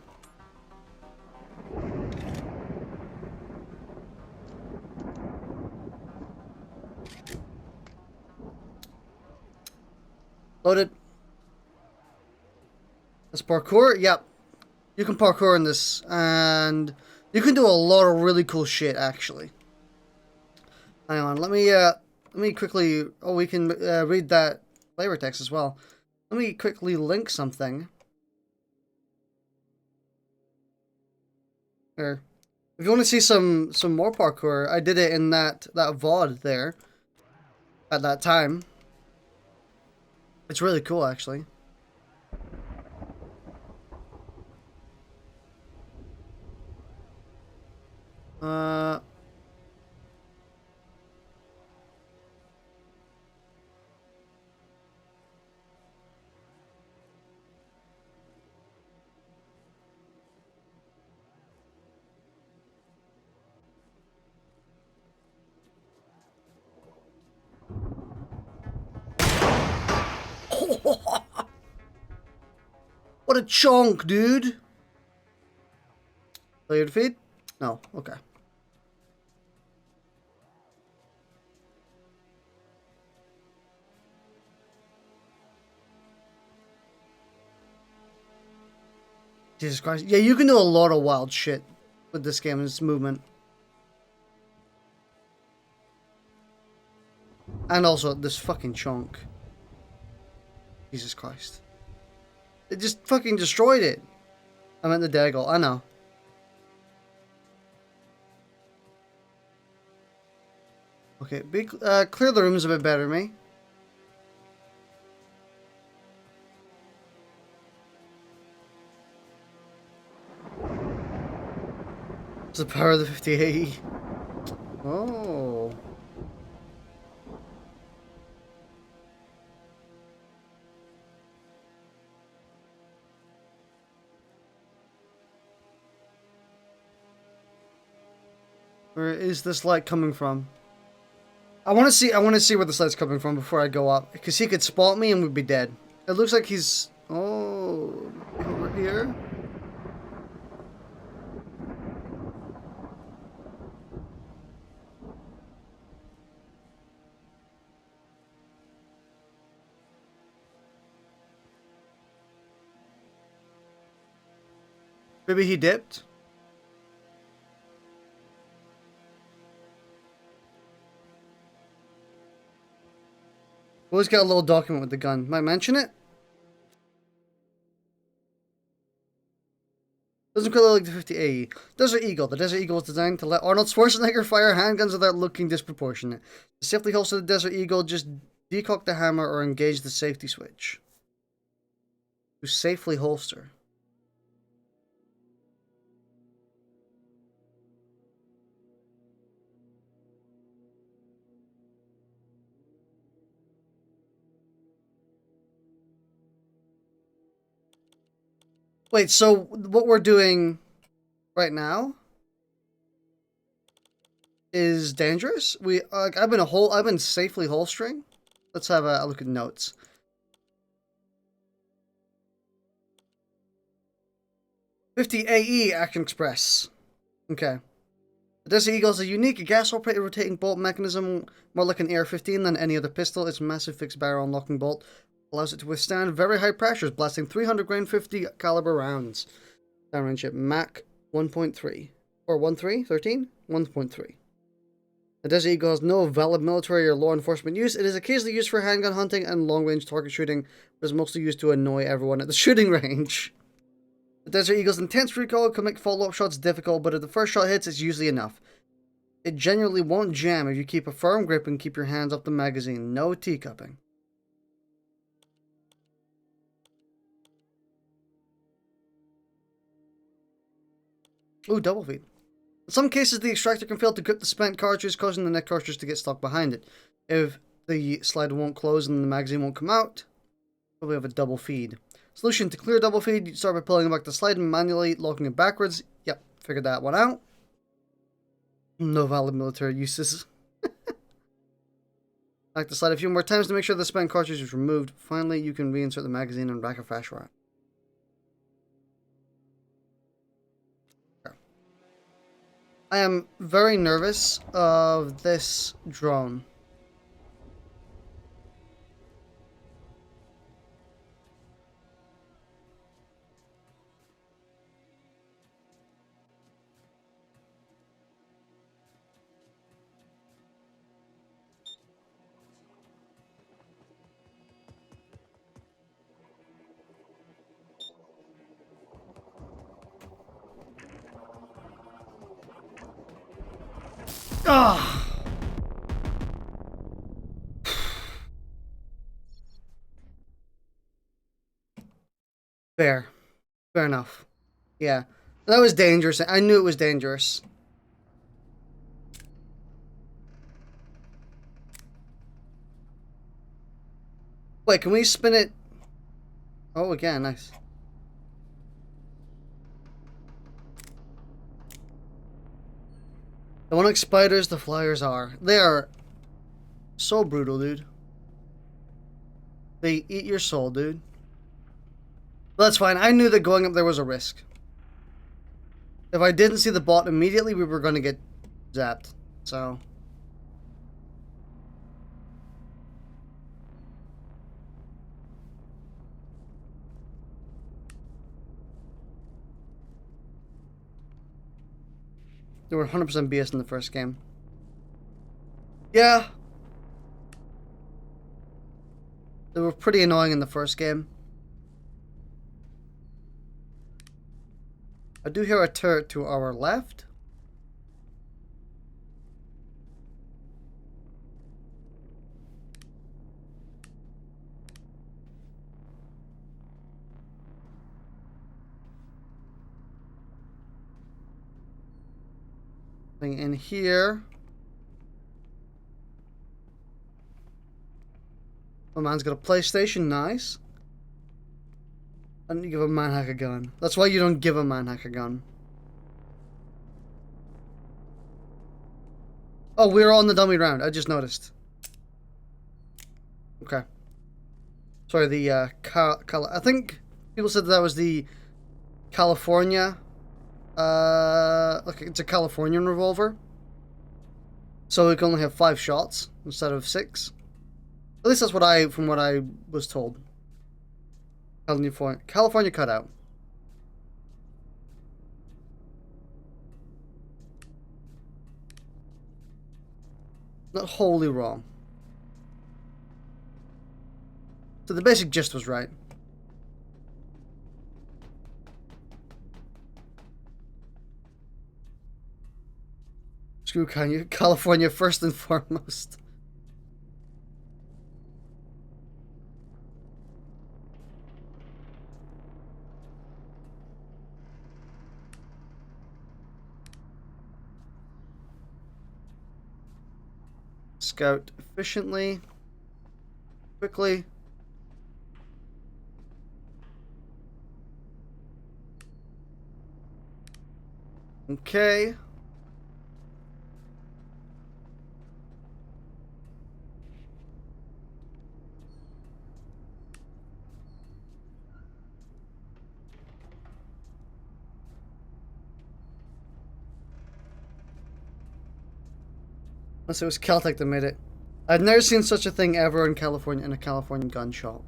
Loaded. That's parkour? Yep. You can parkour in this, and you can do a lot of really cool shit, actually. Hang on, let me quickly... Oh, we can read that flavor text as well. Let me quickly link something. Here. If you want to see some more parkour, I did it in that VOD there. At that time. It's really cool, actually. What a chunk, dude! Failure to feed? No, okay. Jesus Christ. Yeah, you can do a lot of wild shit with this game and this movement. And also this fucking chunk. Jesus Christ. It just fucking destroyed it. I meant the daggle, I know. Okay, clear the rooms a bit better, me. It's the power of the 50AE. Oh. Where is this light coming from? I want to see where this light's coming from before I go up, because he could spot me and we'd be dead. It looks like he's over here. Maybe he dipped. Always got a little document with the gun. Might mention it? Doesn't quite look like the 50AE. Desert Eagle. The Desert Eagle was designed to let Arnold Schwarzenegger fire handguns without looking disproportionate. To safely holster the Desert Eagle, just decock the hammer or engage the safety switch. To safely holster. Wait, so what we're doing right now is dangerous? I've been safely holstering. Let's have a look at notes. "50AE Action Express." Okay. The Desert Eagle is a unique gas-operated rotating bolt mechanism, more like an AR-15 than any other pistol. Its massive fixed barrel unlocking bolt allows it to withstand very high pressures, blasting 300 grain 50 caliber rounds. Downrange at Mach 1.3 or 1.3, 1.3. The Desert Eagle has no valid military or law enforcement use. It is occasionally used for handgun hunting and long-range target shooting, but is mostly used to annoy everyone at the shooting range. The Desert Eagle's intense recoil can make follow-up shots difficult, but if the first shot hits, it's usually enough. It generally won't jam if you keep a firm grip and keep your hands off the magazine. No teacupping. Ooh, double feed. In some cases, the extractor can fail to grip the spent cartridge, causing the next cartridge to get stuck behind it. If the slide won't close and the magazine won't come out, probably have a double feed. Solution: to clear double feed, you start by pulling back the slide and manually locking it backwards. Yep, figured that one out. No valid military uses. Back the slide a few more times to make sure the spent cartridge is removed. Finally, you can reinsert the magazine and rack a flash round. I am very nervous of this drone. Ah. Fair enough. Yeah, that was dangerous. I knew it was dangerous. Wait, can we spin it? Oh, again, nice. The one like spiders, the flyers are. They are so brutal, dude. They eat your soul, dude. But that's fine. I knew that going up there was a risk. If I didn't see the bot immediately, we were going to get zapped. So... they were 100% BS in the first game. Yeah. They were pretty annoying in the first game. I do hear a turret to our left. Nothing in here. My man's got a PlayStation, nice. I didn't give a manhack a gun. That's why you don't give a manhack a gun. Oh, we're on the dummy round. I just noticed. Okay. Sorry, the I think people said that was the California. Look, it's a Californian revolver. So it can only have 5 shots instead of 6. At least that's what from what I was told. California cutout. Not wholly wrong. So the basic gist was right. Screw California first and foremost. Scout efficiently, quickly. Okay. Unless it was Caltech that made it. I've never seen such a thing ever in California, in a Californian gun shop.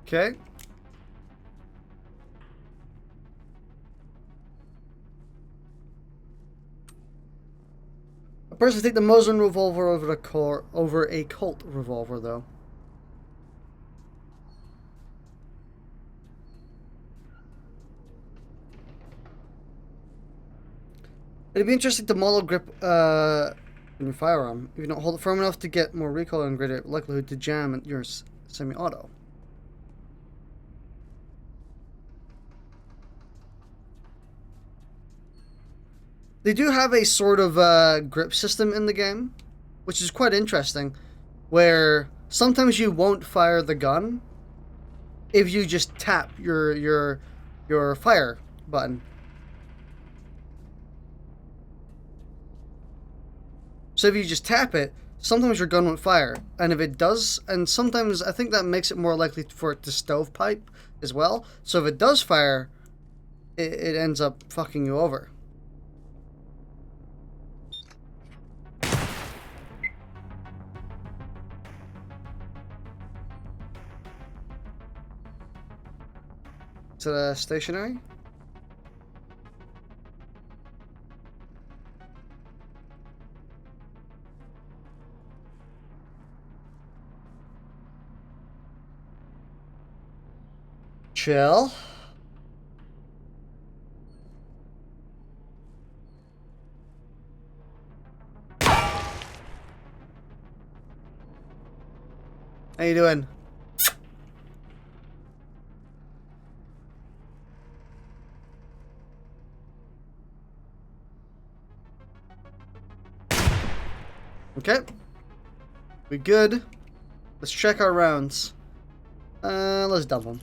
Okay. I personally think the Mosin revolver over a Colt revolver, though. It'd be interesting to model grip in your firearm. If you don't hold it firm enough to get more recoil and greater likelihood to jam your semi-auto. They do have a sort of grip system in the game, which is quite interesting, where sometimes you won't fire the gun if you just tap your fire button. So if you just tap it, sometimes your gun won't fire, and if it does, and sometimes I think that makes it more likely for it to stovepipe as well. So if it does fire, it ends up fucking you over. Is it stationary? Chill. How you doing? Okay. We good. Let's check our rounds. Let's dump them.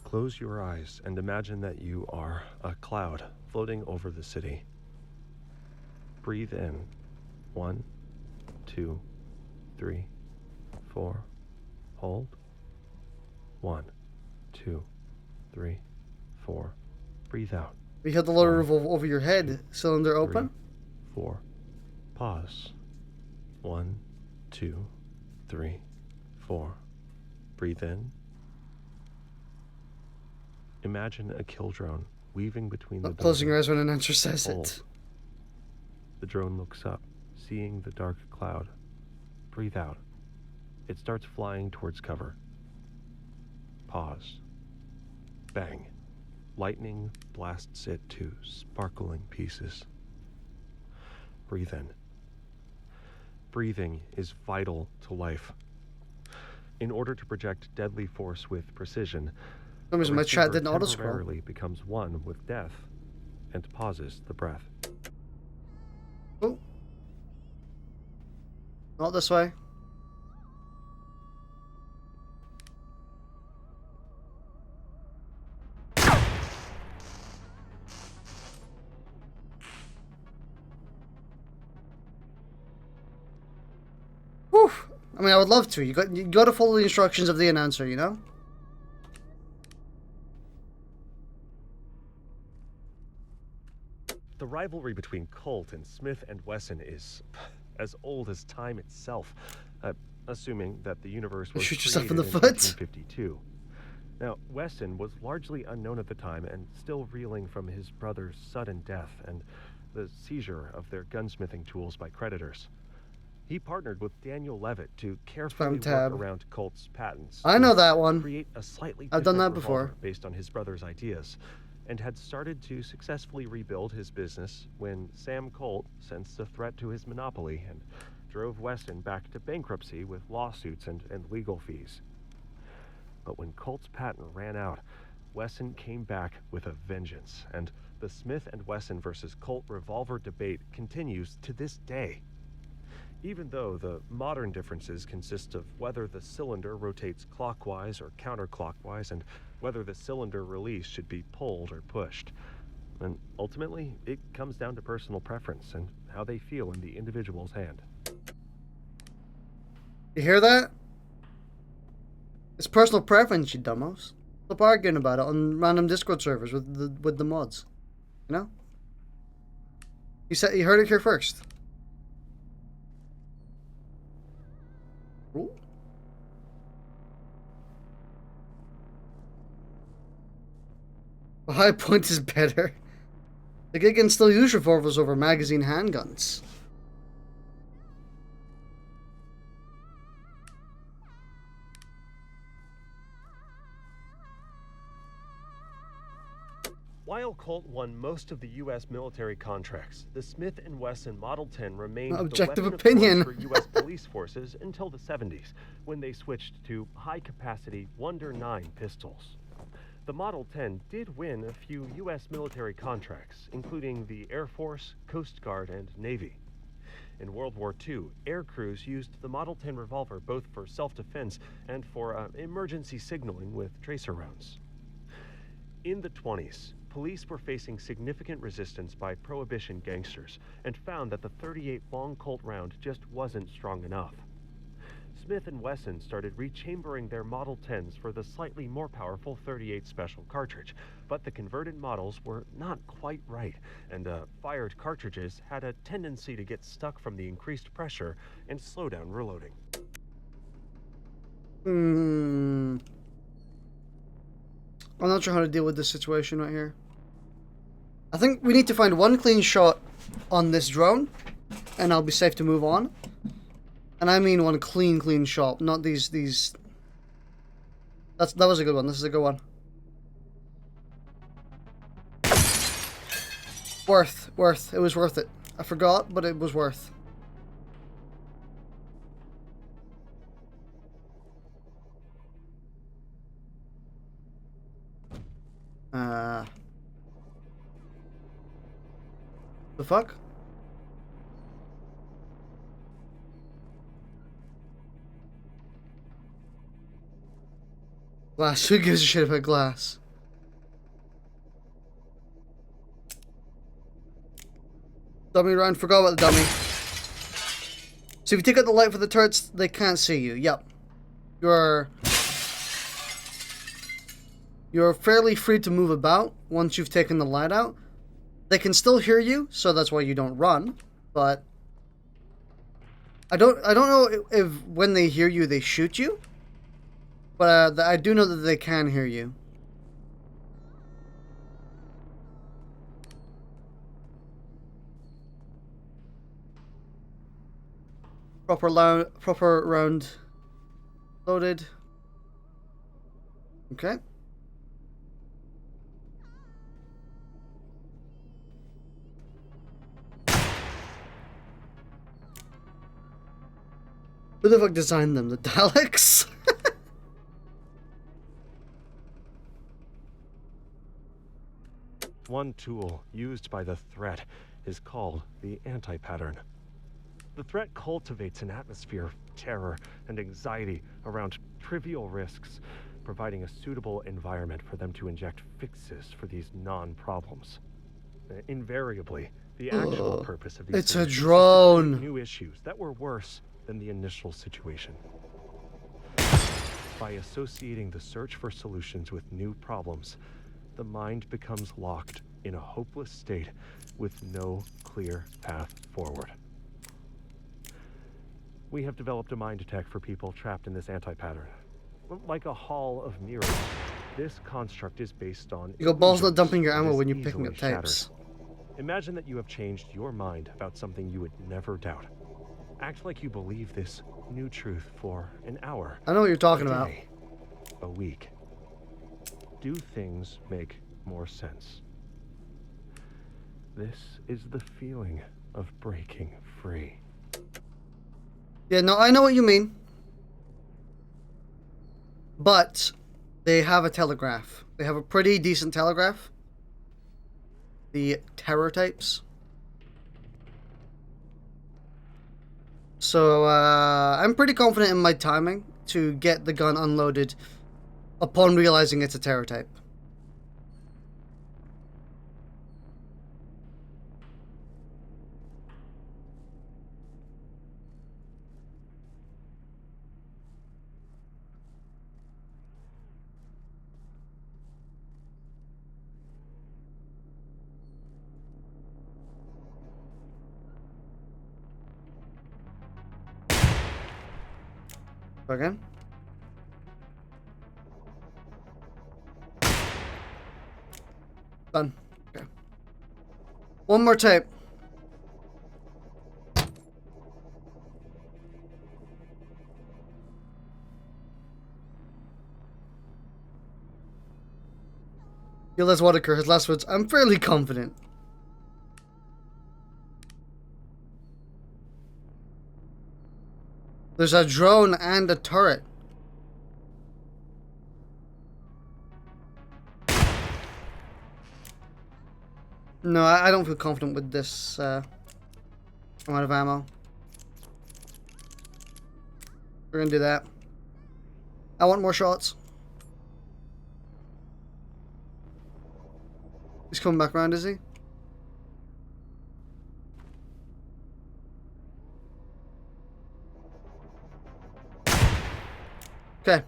Close your eyes and imagine that you are a cloud floating over the city. Breathe in. 1, 2, 3, 4. Hold. 1, 2, 3, 4. Breathe out. We had the lower revolve over your head. Cylinder open. 3, 4. Pause. 1, 2, 3, 4. Breathe in. Imagine a kill drone weaving between the Closing your buildings. eyes when an answer says Hold. it. The drone looks up, seeing the dark cloud. Breathe out. It starts flying towards cover. Pause. Bang. Lightning blasts it to sparkling pieces. Breathe in. Breathing is vital to life. In order to project deadly force with precision, For some reason my chat didn't auto scroll. temporarily becomes one with death and pauses the breath. Oh. Not this way. Whew. I mean, I would love to. You got to follow the instructions of the announcer, you know? The rivalry between Colt and Smith & Wesson is as old as time itself, assuming that the universe was Shoot yourself in created the in foot. 1852. Now, Wesson was largely unknown at the time and still reeling from his brother's sudden death and the seizure of their gunsmithing tools by creditors. He partnered with Daniel Levitt to carefully Spam tab. work around Colt's patents. I to know that one. Create a slightly I've done different that before. revolver based on his brother's ideas, and had started to successfully rebuild his business when Sam Colt sensed a threat to his monopoly and drove Wesson back to bankruptcy with lawsuits and legal fees. But when Colt's patent ran out, Wesson came back with a vengeance, and the Smith & Wesson versus Colt revolver debate continues to this day. Even though the modern differences consist of whether the cylinder rotates clockwise or counterclockwise and whether the cylinder release should be pulled or pushed. And ultimately, it comes down to personal preference and how they feel in the individual's hand. You hear that? It's personal preference, you dumbos. Stop arguing about it on random Discord servers with the mods. You know? You heard it here first. Ooh. A high point is better. The gig can still use revolvers over magazine handguns. While Colt won most of the U.S. military contracts, the Smith & Wesson Model 10 remained Objective the weapon opinion. of choice for U.S. police forces until the 70s, when they switched to high-capacity Wonder 9 pistols. The Model 10 did win a few U.S. military contracts, including the Air Force, Coast Guard, and Navy. In World War II, air crews used the Model 10 revolver both for self-defense and for emergency signaling with tracer rounds. In the 20s, police were facing significant resistance by Prohibition gangsters and found that the .38 long Colt round just wasn't strong enough. Smith & Wesson started rechambering their Model 10s for the slightly more powerful .38 special cartridge, but the converted models were not quite right, and fired cartridges had a tendency to get stuck from the increased pressure and slow down reloading. I'm not sure how to deal with this situation right here. I think we need to find one clean shot on this drone, and I'll be safe to move on. And I mean one clean shot, not these. That was a good one. This is a good one. Worth. It was worth it. I forgot, but it was worth. The fuck? Glass. Who gives a shit about glass? Dummy round. Forgot about the dummy. So if you take out the light for the turrets, they can't see you. Yep. You're fairly free to move about once you've taken the light out. They can still hear you, so that's why you don't run, but I don't know if when they hear you they shoot you, but I do know that they can hear you. Proper round loaded. Okay. Who the fuck designed them? The Daleks? One tool used by the threat is called the anti-pattern. The threat cultivates an atmosphere of terror and anxiety around trivial risks, providing a suitable environment for them to inject fixes for these non-problems. Invariably, the actual purpose of these It's a solutions is to drone. create new issues that were worse than the initial situation. By associating the search for solutions with new problems, the mind becomes locked in a hopeless state with no clear path forward. We have developed a mind attack for people trapped in this anti-pattern. Like a hall of mirrors, this construct is based on You got balls not illusions dumping your and ammo is when you're picking easily up tapes. shattered. Imagine that you have changed your mind about something you would never doubt. Act like you believe this new truth for an hour. I know what you're talking a about. day, a week. Do things make more sense? This is the feeling of breaking free. Yeah, no, I know what you mean. But they have a telegraph. They have a pretty decent telegraph. The terror types. So, I'm pretty confident in my timing to get the gun unloaded upon realizing it's a terror type. Again. Done. Okay. One more tape. Gilles Waddicker, his last words. I'm fairly confident. There's a drone and a turret. No, I don't feel confident with this amount of ammo. We're gonna do that. I want more shots. He's coming back around, is he? Okay.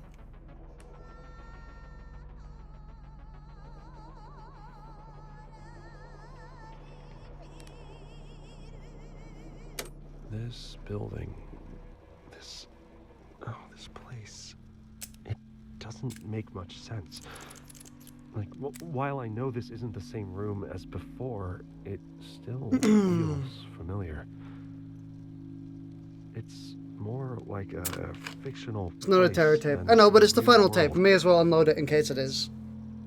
This building, this place, it doesn't make much sense. Like, while I know this isn't the same room as before, it still feels familiar. It's more like a fictional It's not a terror place tape. than I know, but a it's the real final world. tape. We may as well unload it in case it is.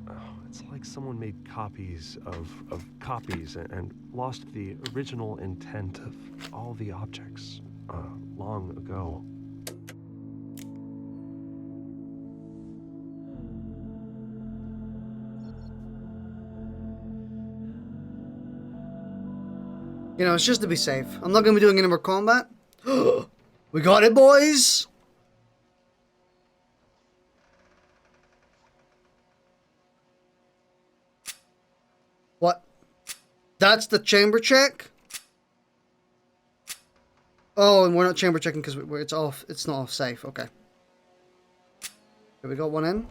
Oh, it's like someone made copies of copies and lost the original intent of all the objects long ago. You know, it's just to be safe. I'm not going to be doing any more combat. We got it, boys! What? That's the chamber check? Oh, and we're not chamber checking because it's off. It's not off safe. Okay. Okay, we got one in.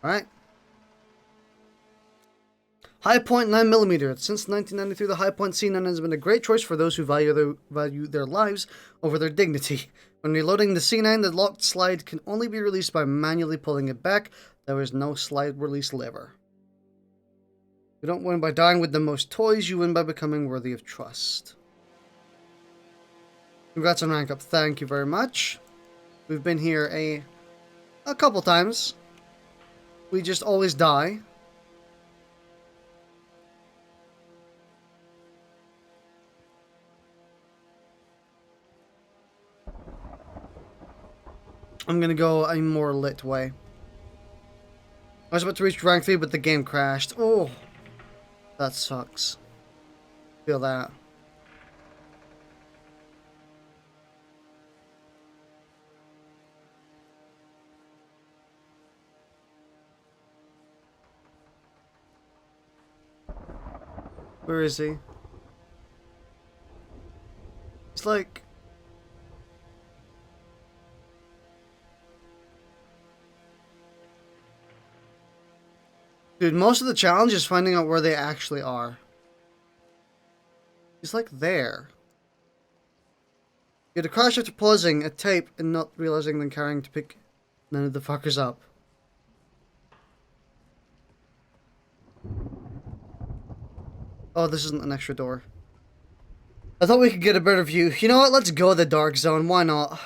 Alright. High Point 9mm. Since 1993, the High Point C9 has been a great choice for those who value their lives over their dignity. When reloading the C9, the locked slide can only be released by manually pulling it back. There is no slide release lever. You don't win by dying with the most toys, you win by becoming worthy of trust. Congrats on rank up, thank you very much. We've been here a couple times. We just always die. I'm gonna go a more lit way. I was about to reach rank 3, but the game crashed. Oh, that sucks. Feel that. Where is he? He's like... Dude, most of the challenge is finding out where they actually are. He's like there. You had to crash after pausing a tape and not realizing then carrying to pick none of the fuckers up. Oh, this isn't an extra door. I thought we could get a better view. You know what? Let's go to the dark zone. Why not?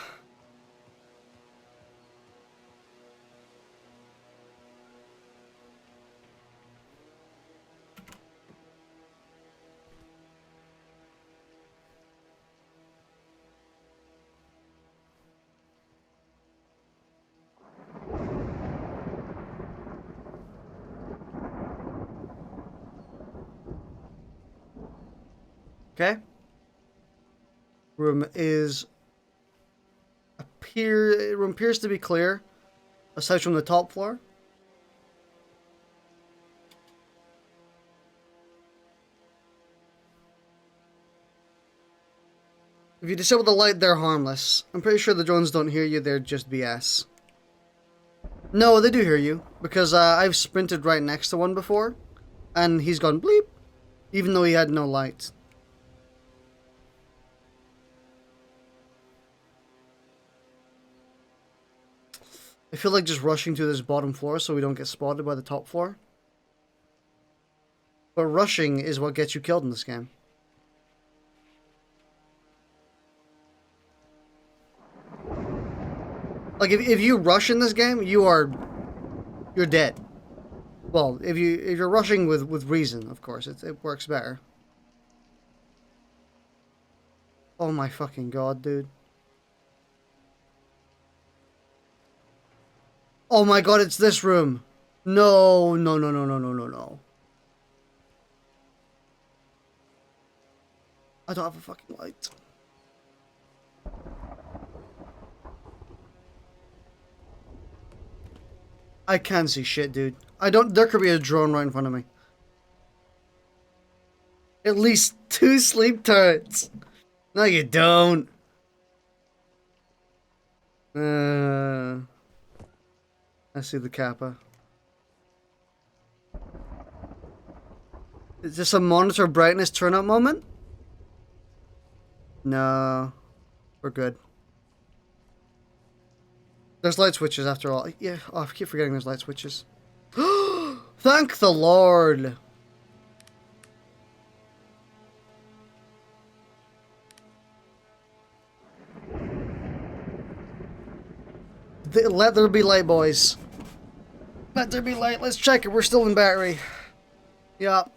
Okay. Room appears to be clear, aside from the top floor. If you disable the light, they're harmless. I'm pretty sure the drones don't hear you, they're just BS. No, they do hear you, because I've sprinted right next to one before, and he's gone bleep, even though he had no light. I feel like just rushing to this bottom floor so we don't get spotted by the top floor. But rushing is what gets you killed in this game. Like, if you rush in this game, you're dead. Well, if you're rushing with reason, of course, it works better. Oh my fucking god, dude. Oh my god, it's this room. No, no, no, no, no, no, no, no. I don't have a fucking light. I can't see shit, dude. There could be a drone right in front of me. At least 2 sleep turrets. No, you don't. I see the kappa. Is this a monitor brightness turn up moment? No. We're good. There's light switches after all. Yeah, oh, I keep forgetting there's light switches. Thank the Lord! Let there be light, boys. Let there be light. Let's check it. We're still in battery. Yup.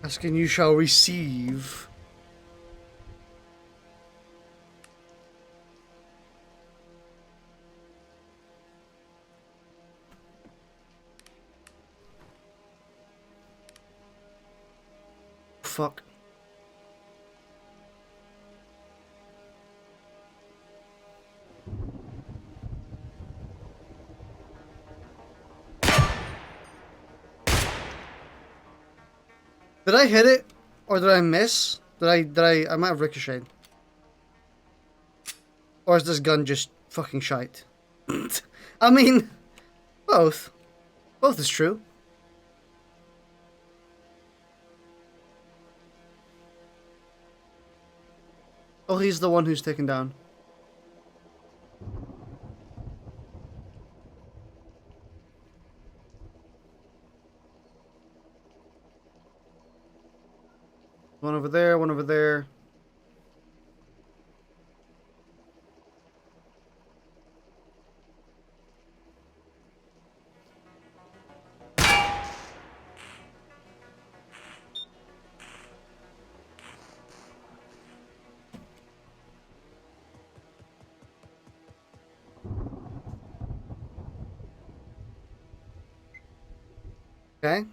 Asking you shall receive. Fuck. Did I hit it? Or did I miss? I might have ricocheted. Or is this gun just fucking shite? I mean, both. Both is true. Oh, he's the one who's taken down. One over there, one over there. Okay.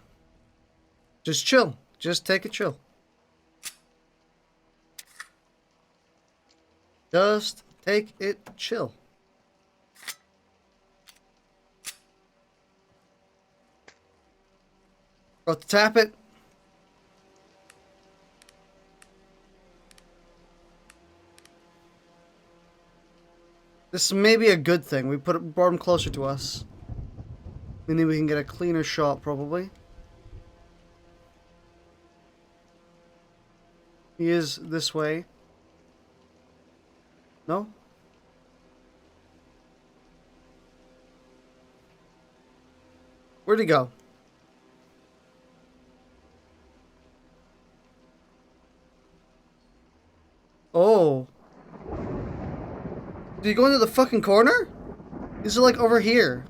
Just chill. Just take a chill. Just take it chill. Got to tap it. This may be a good thing. We brought him closer to us. Meaning we can get a cleaner shot, probably. He is this way. No? Where'd he go? Oh. Did he go into the fucking corner? Is it like over here?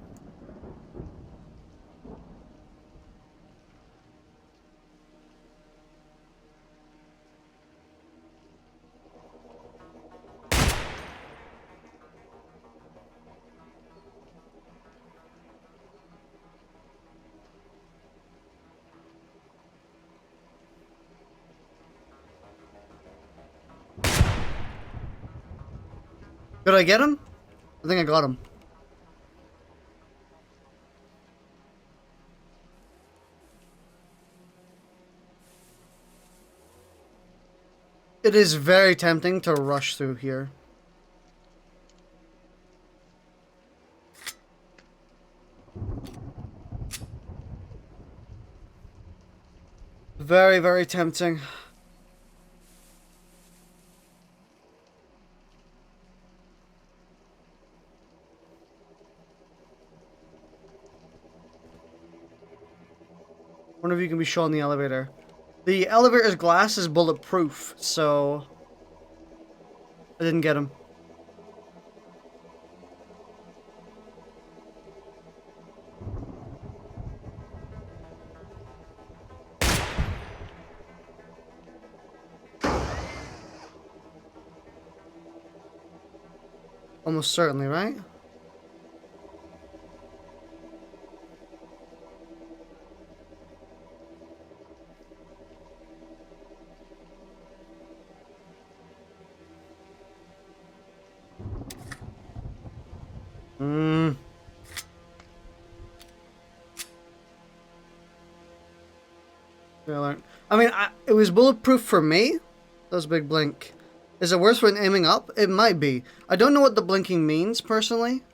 Did I get him? I think I got him. It is very tempting to rush through here. Very, very tempting. One of you can be shot in the elevator. The elevator's glass is bulletproof, so I didn't get him. Almost certainly, right? I mean, it was bulletproof for me. That was a big blink. Is it worse when aiming up? It might be. I don't know what the blinking means, personally.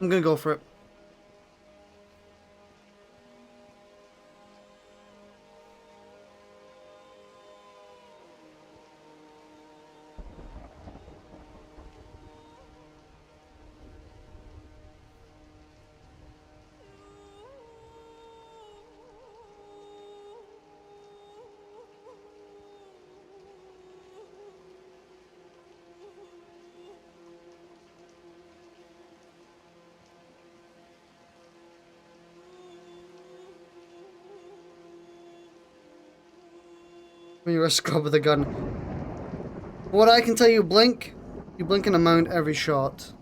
I'm gonna go for it. When you're a scrub with a gun. What I can tell you, blink. You blink an amount every shot.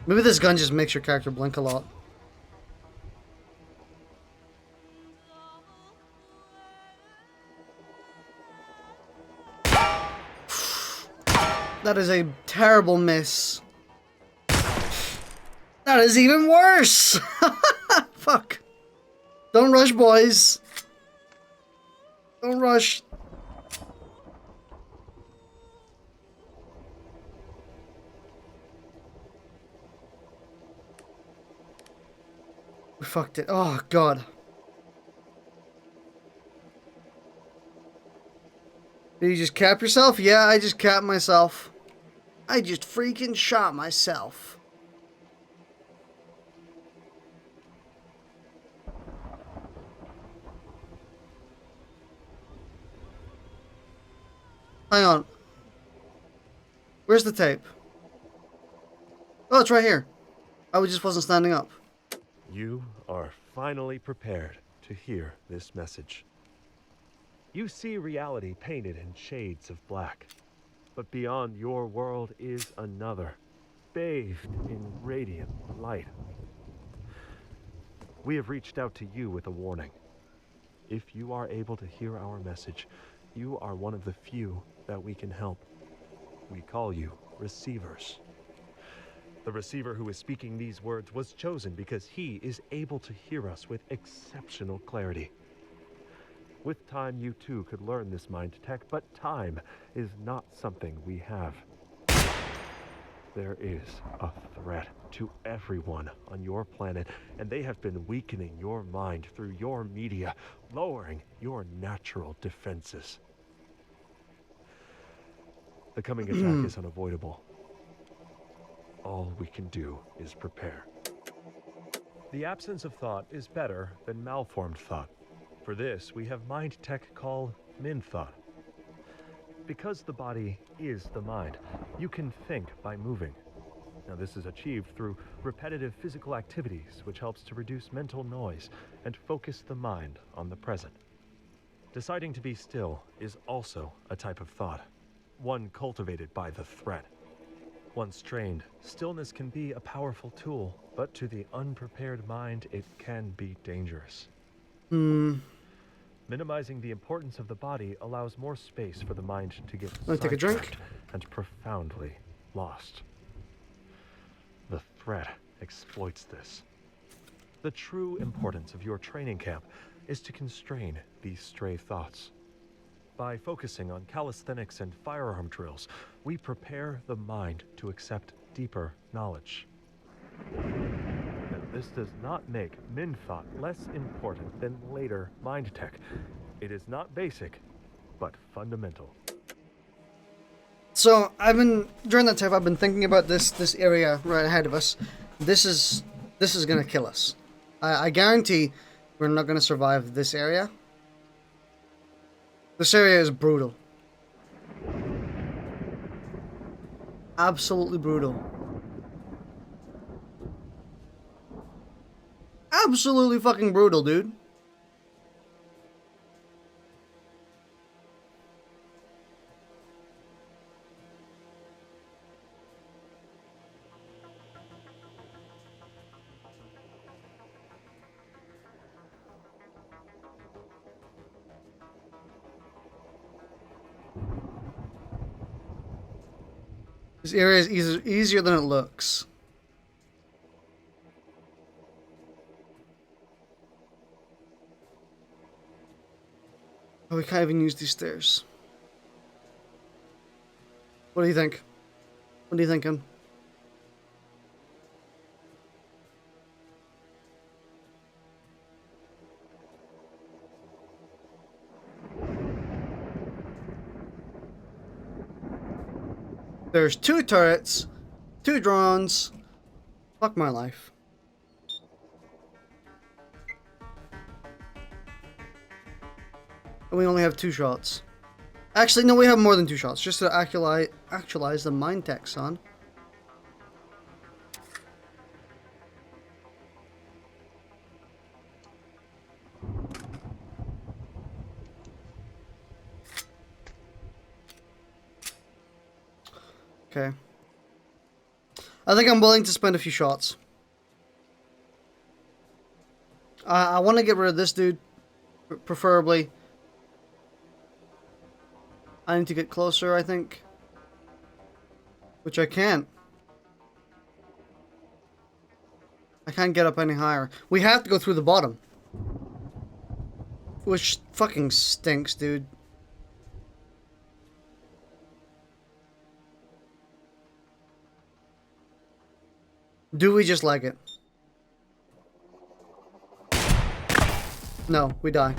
Maybe this gun just makes your character blink a lot. That is a terrible miss. That is even worse! Fuck. Don't rush, boys. Don't rush. We fucked it. Oh, God. Did you just cap yourself? Yeah, I just capped myself. I just freaking shot myself. Hang on. Where's the tape? Oh, it's right here. I just wasn't standing up. You are finally prepared to hear this message. You see reality painted in shades of black, but beyond your world is another, bathed in radiant light. We have reached out to you with a warning. If you are able to hear our message, you are one of the few that we can help. We call you receivers. The receiver who is speaking these words was chosen because he is able to hear us with exceptional clarity. With time, you too could learn this mind tech, but time is not something we have. There is a threat to everyone on your planet, and they have been weakening your mind through your media, lowering your natural defenses. The coming attack is unavoidable. All we can do is prepare. The absence of thought is better than malformed thought. For this, we have mind tech called min thought. Because the body is the mind, you can think by moving. Now, this is achieved through repetitive physical activities, which helps to reduce mental noise and focus the mind on the present. Deciding to be still is also a type of thought, one cultivated by the threat. Once trained, stillness can be a powerful tool, but to the unprepared mind, it can be dangerous. Minimizing the importance of the body allows more space for the mind to get Take a drink sidetracked and profoundly lost. The threat exploits this. The true importance of your training camp is to constrain these stray thoughts. By focusing on calisthenics and firearm drills, we prepare the mind to accept deeper knowledge. Now, this does not make min thought less important than later mind tech. It is not basic, but fundamental. So during that time I've been thinking about this area right ahead of us. This is gonna kill us. I guarantee we're not gonna survive this area. This area is brutal. Absolutely brutal. Absolutely fucking brutal, dude. This area is easier than it looks. Oh, we can't even use these stairs. What do you think? What are you thinking? There's 2 turrets, 2 drones. Fuck my life. And we only have 2 shots. Actually, no, we have more than 2 shots. Just to actualize the mind tech, son. Okay. I think I'm willing to spend a few shots. I want to get rid of this dude, preferably. I need to get closer, I think. Which I can't. I can't get up any higher. We have to go through the bottom. Which fucking stinks, dude. Do we just like it? No, we die.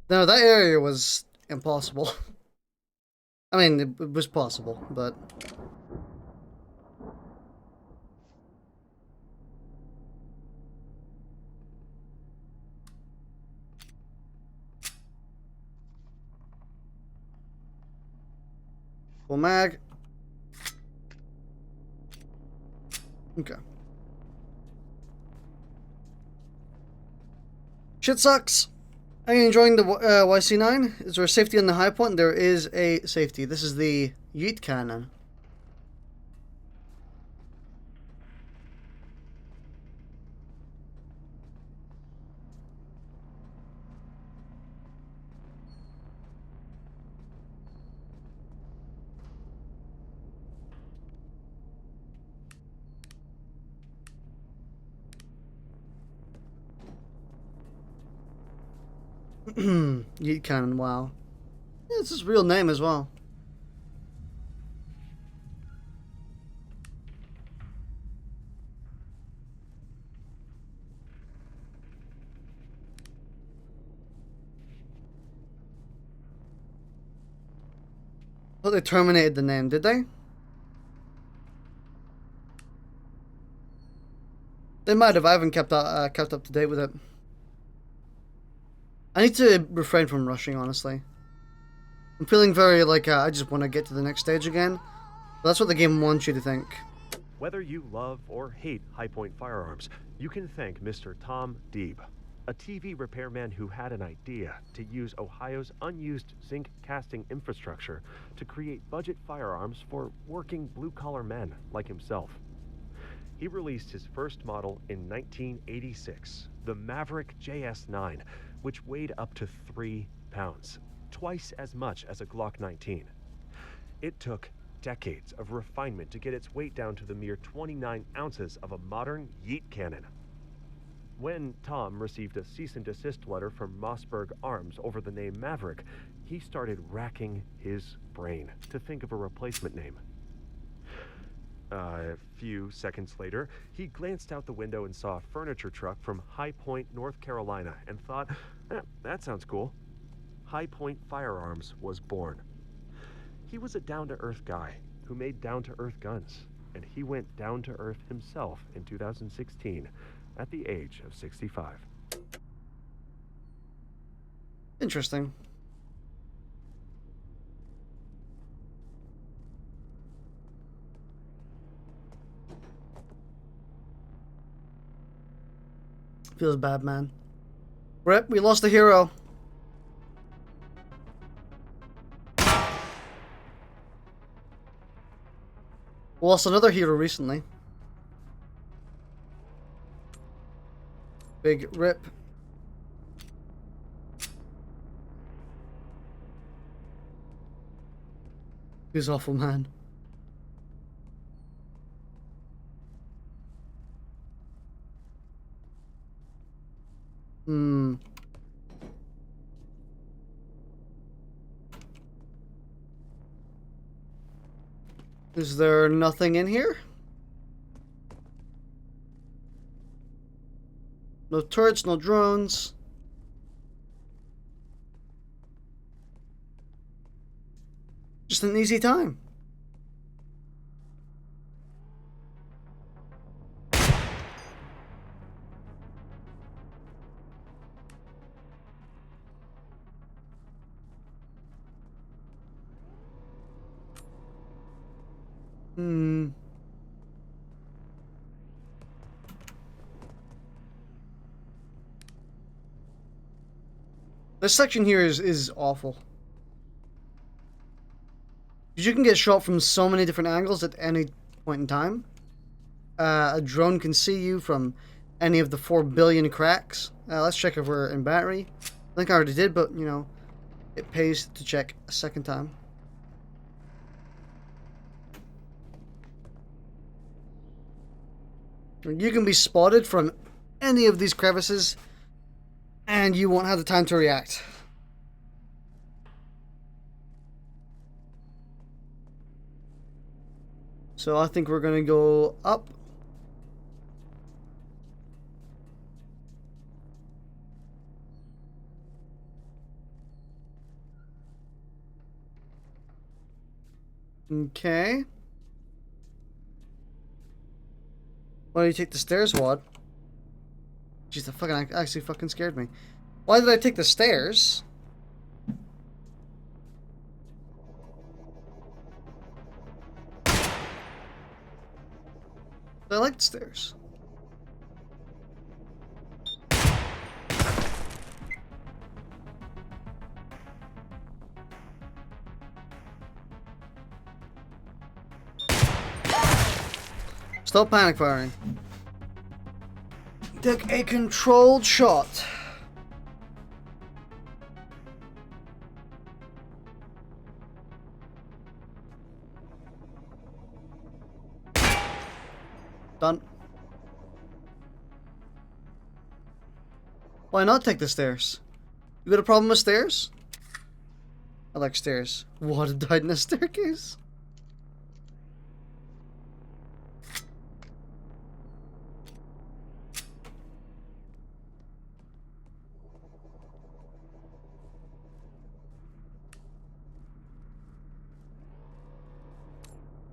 No, that area was impossible. I mean, it was possible, but... Full mag. Okay. Shit sucks. Are you enjoying the YC9? Is there a safety on the high point? There is a safety. This is the yeet cannon. Yeet cannon, wow. Yeah, it's his real name as well. Oh, they terminated the name, did they? They might have. I haven't kept up to date with it. I need to refrain from rushing, honestly. I'm feeling very like I just want to get to the next stage again. But that's what the game wants you to think. Whether you love or hate high-point firearms, you can thank Mr. Tom Deeb, a TV repairman who had an idea to use Ohio's unused zinc casting infrastructure to create budget firearms for working blue-collar men like himself. He released his first model in 1986, the Maverick JS9, which weighed up to 3 pounds, twice as much as a Glock 19. It took decades of refinement to get its weight down to the mere 29 ounces of a modern yeet cannon. When Tom received a cease and desist letter from Mossberg Arms over the name Maverick, he started racking his brain to think of a replacement name. A few seconds later, he glanced out the window and saw a furniture truck from High Point, North Carolina, and thought, that sounds cool. High Point Firearms was born. He was a down-to-earth guy who made down-to-earth guns, and he went down-to-earth himself in 2016 at the age of 65. Interesting. Feels bad, man. Rip, we lost a hero. We lost another hero recently. Big rip. He's awful, man. Is there nothing in here? No turrets, no drones. Just an easy time. This section here is awful. Because you can get shot from so many different angles at any point in time. A drone can see you from any of the 4 billion cracks. Let's check if we're in battery. I think I already did, but, you know, it pays to check a second time. You can be spotted from any of these crevices, and you won't have the time to react. So I think we're gonna go up. Okay. Why do you take the stairs, Wad? Jeez, that fucking actually fucking scared me. Why did I take the stairs? I like the stairs. Stop panic firing. Take a controlled shot. Done. Why not take the stairs? You got a problem with stairs? I like stairs. What, died in a staircase?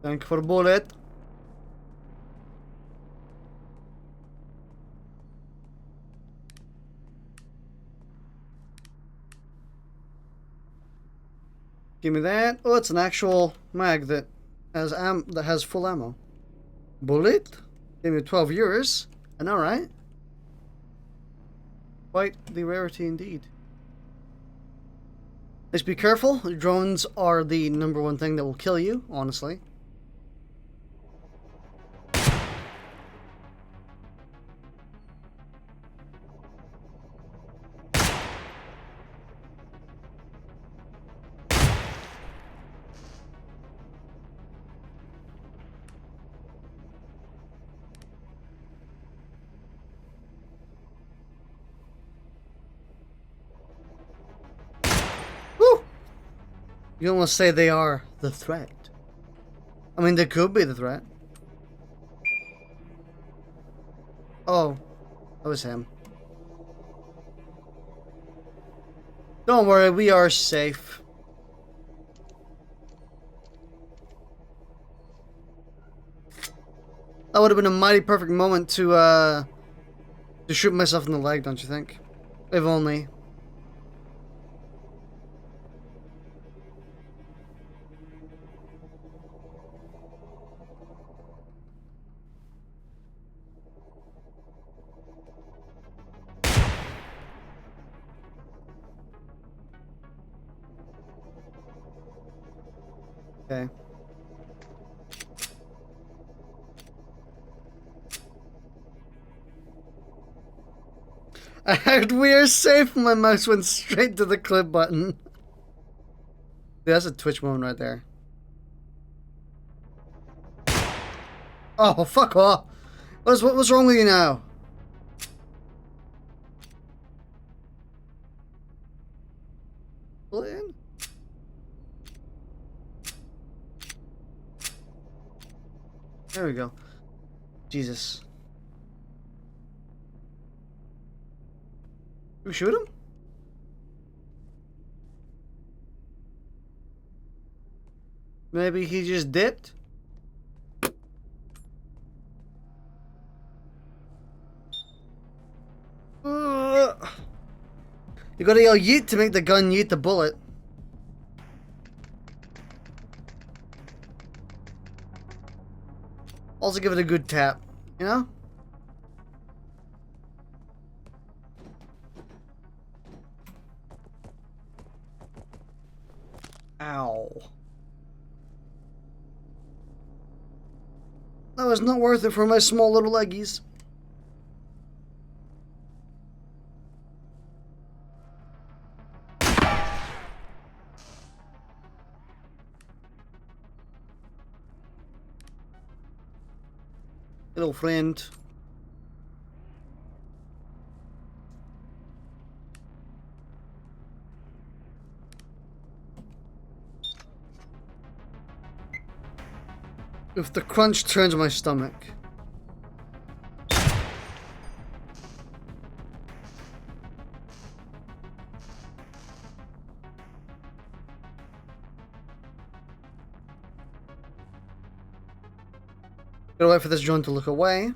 Thank you for the bullet. Give me that. Oh, it's an actual mag that has full ammo. Bullet? Give me 12 euros. I know, right? Quite the rarity indeed. Let's be careful. Drones are the #1 thing that will kill you, honestly. You almost say they are the threat. I mean, they could be the threat. Oh, that was him. Don't worry, we are safe. That would have been a mighty perfect moment to shoot myself in the leg, don't you think? If only. Okay. We are safe. My mouse went straight to the clip button. Dude, that's a Twitch moment right there. Oh, fuck off. What's wrong with you now? Pull it in. There we go. Jesus. We shoot him? Maybe he just dipped? You gotta yell yeet to make the gun yeet the bullet. Also give it a good tap, you know? Ow. That was not worth it for my small little leggies. Little friend. If the crunch turns my stomach. Gotta wait for this drone to look away.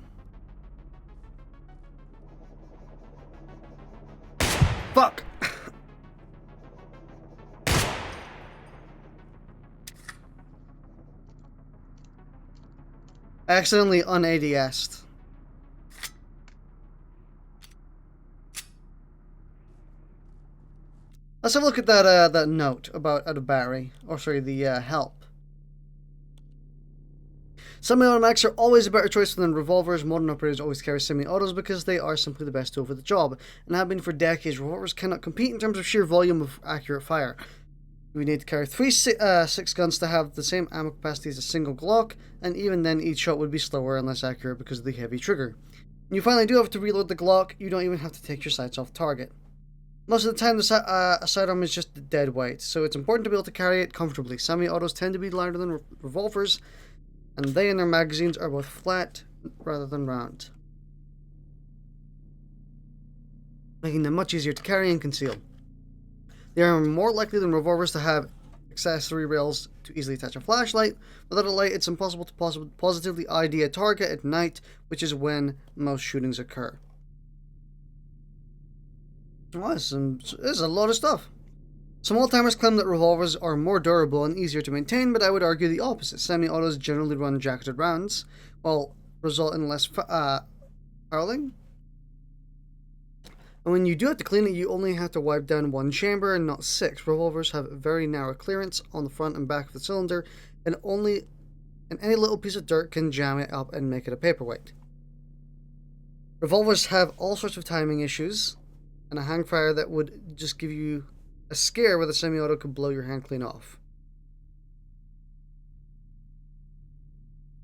Fuck! I accidentally un-ADS'd. Let's have a look at that note about the battery. Or sorry, the help. Semi-automatics are always a better choice than revolvers. Modern operators always carry semi-autos because they are simply the best tool for the job, and have been for decades. Revolvers cannot compete in terms of sheer volume of accurate fire. We need to carry 6 guns to have the same ammo capacity as a single Glock, and even then each shot would be slower and less accurate because of the heavy trigger. When you finally do have to reload the Glock, you don't even have to take your sights off target. Most of the time the sidearm is just dead weight, so it's important to be able to carry it comfortably. Semi-autos tend to be lighter than revolvers, and they and their magazines are both flat rather than round, making them much easier to carry and conceal. They are more likely than revolvers to have accessory rails to easily attach a flashlight. Without a light, it's impossible to positively ID a target at night, which is when most shootings occur. Wow, this is a lot of stuff. Some old-timers claim that revolvers are more durable and easier to maintain, but I would argue the opposite. Semi-autos generally run jacketed rounds, while result in less fouling. And when you do have to clean it, you only have to wipe down 1 chamber and not 6. Revolvers have very narrow clearance on the front and back of the cylinder, and any little piece of dirt can jam it up and make it a paperweight. Revolvers have all sorts of timing issues, and a hang fire that would just give you a scare with a semi-auto could blow your hand clean off.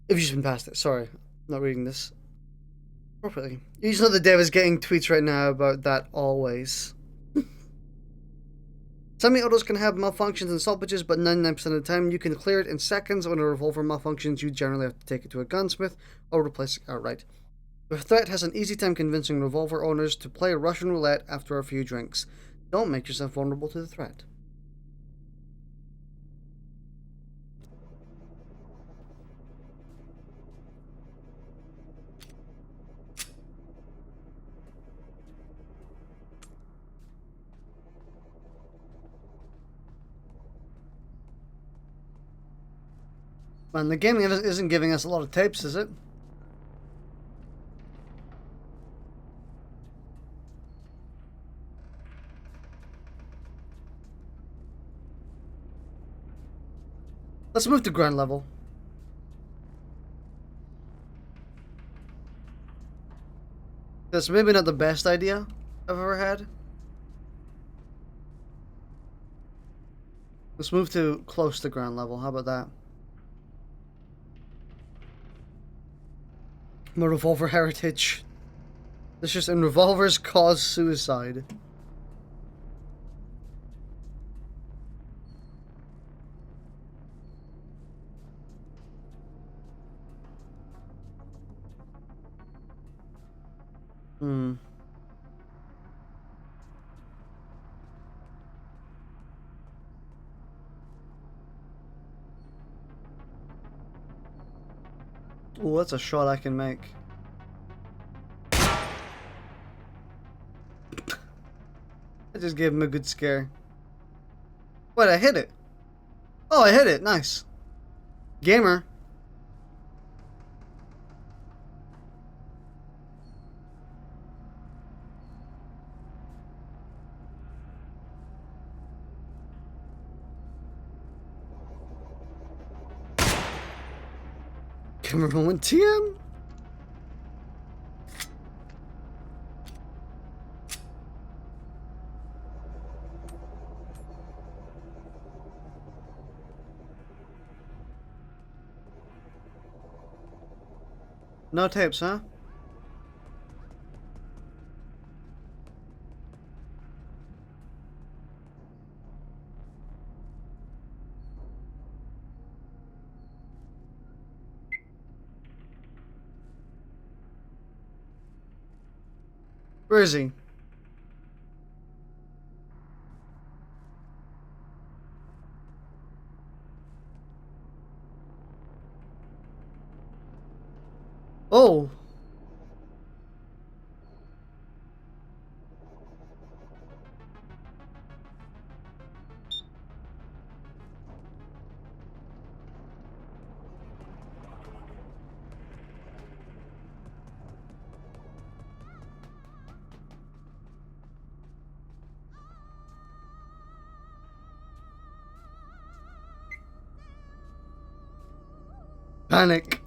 If you spin past it, sorry, I'm not reading this properly. You just know the dev is getting tweets right now about that always. Semi-autos can have malfunctions and stoppages, but 99% of the time you can clear it in seconds. When a revolver malfunctions, you generally have to take it to a gunsmith or replace it outright. The threat has an easy time convincing revolver owners to play Russian roulette after a few drinks. Don't make yourself vulnerable to the threat. Man, the game isn't giving us a lot of tapes, is it? Let's move to ground level. That's maybe not the best idea I've ever had. Let's move to close to ground level. How about that? My revolver heritage. It's just in revolvers cause suicide. Oh, that's a shot I can make. I just gave him a good scare. Wait, I hit it. Oh, I hit it. Nice. Gamer. Camera moment TM. No tapes, huh? Where is he? Oh. Panic.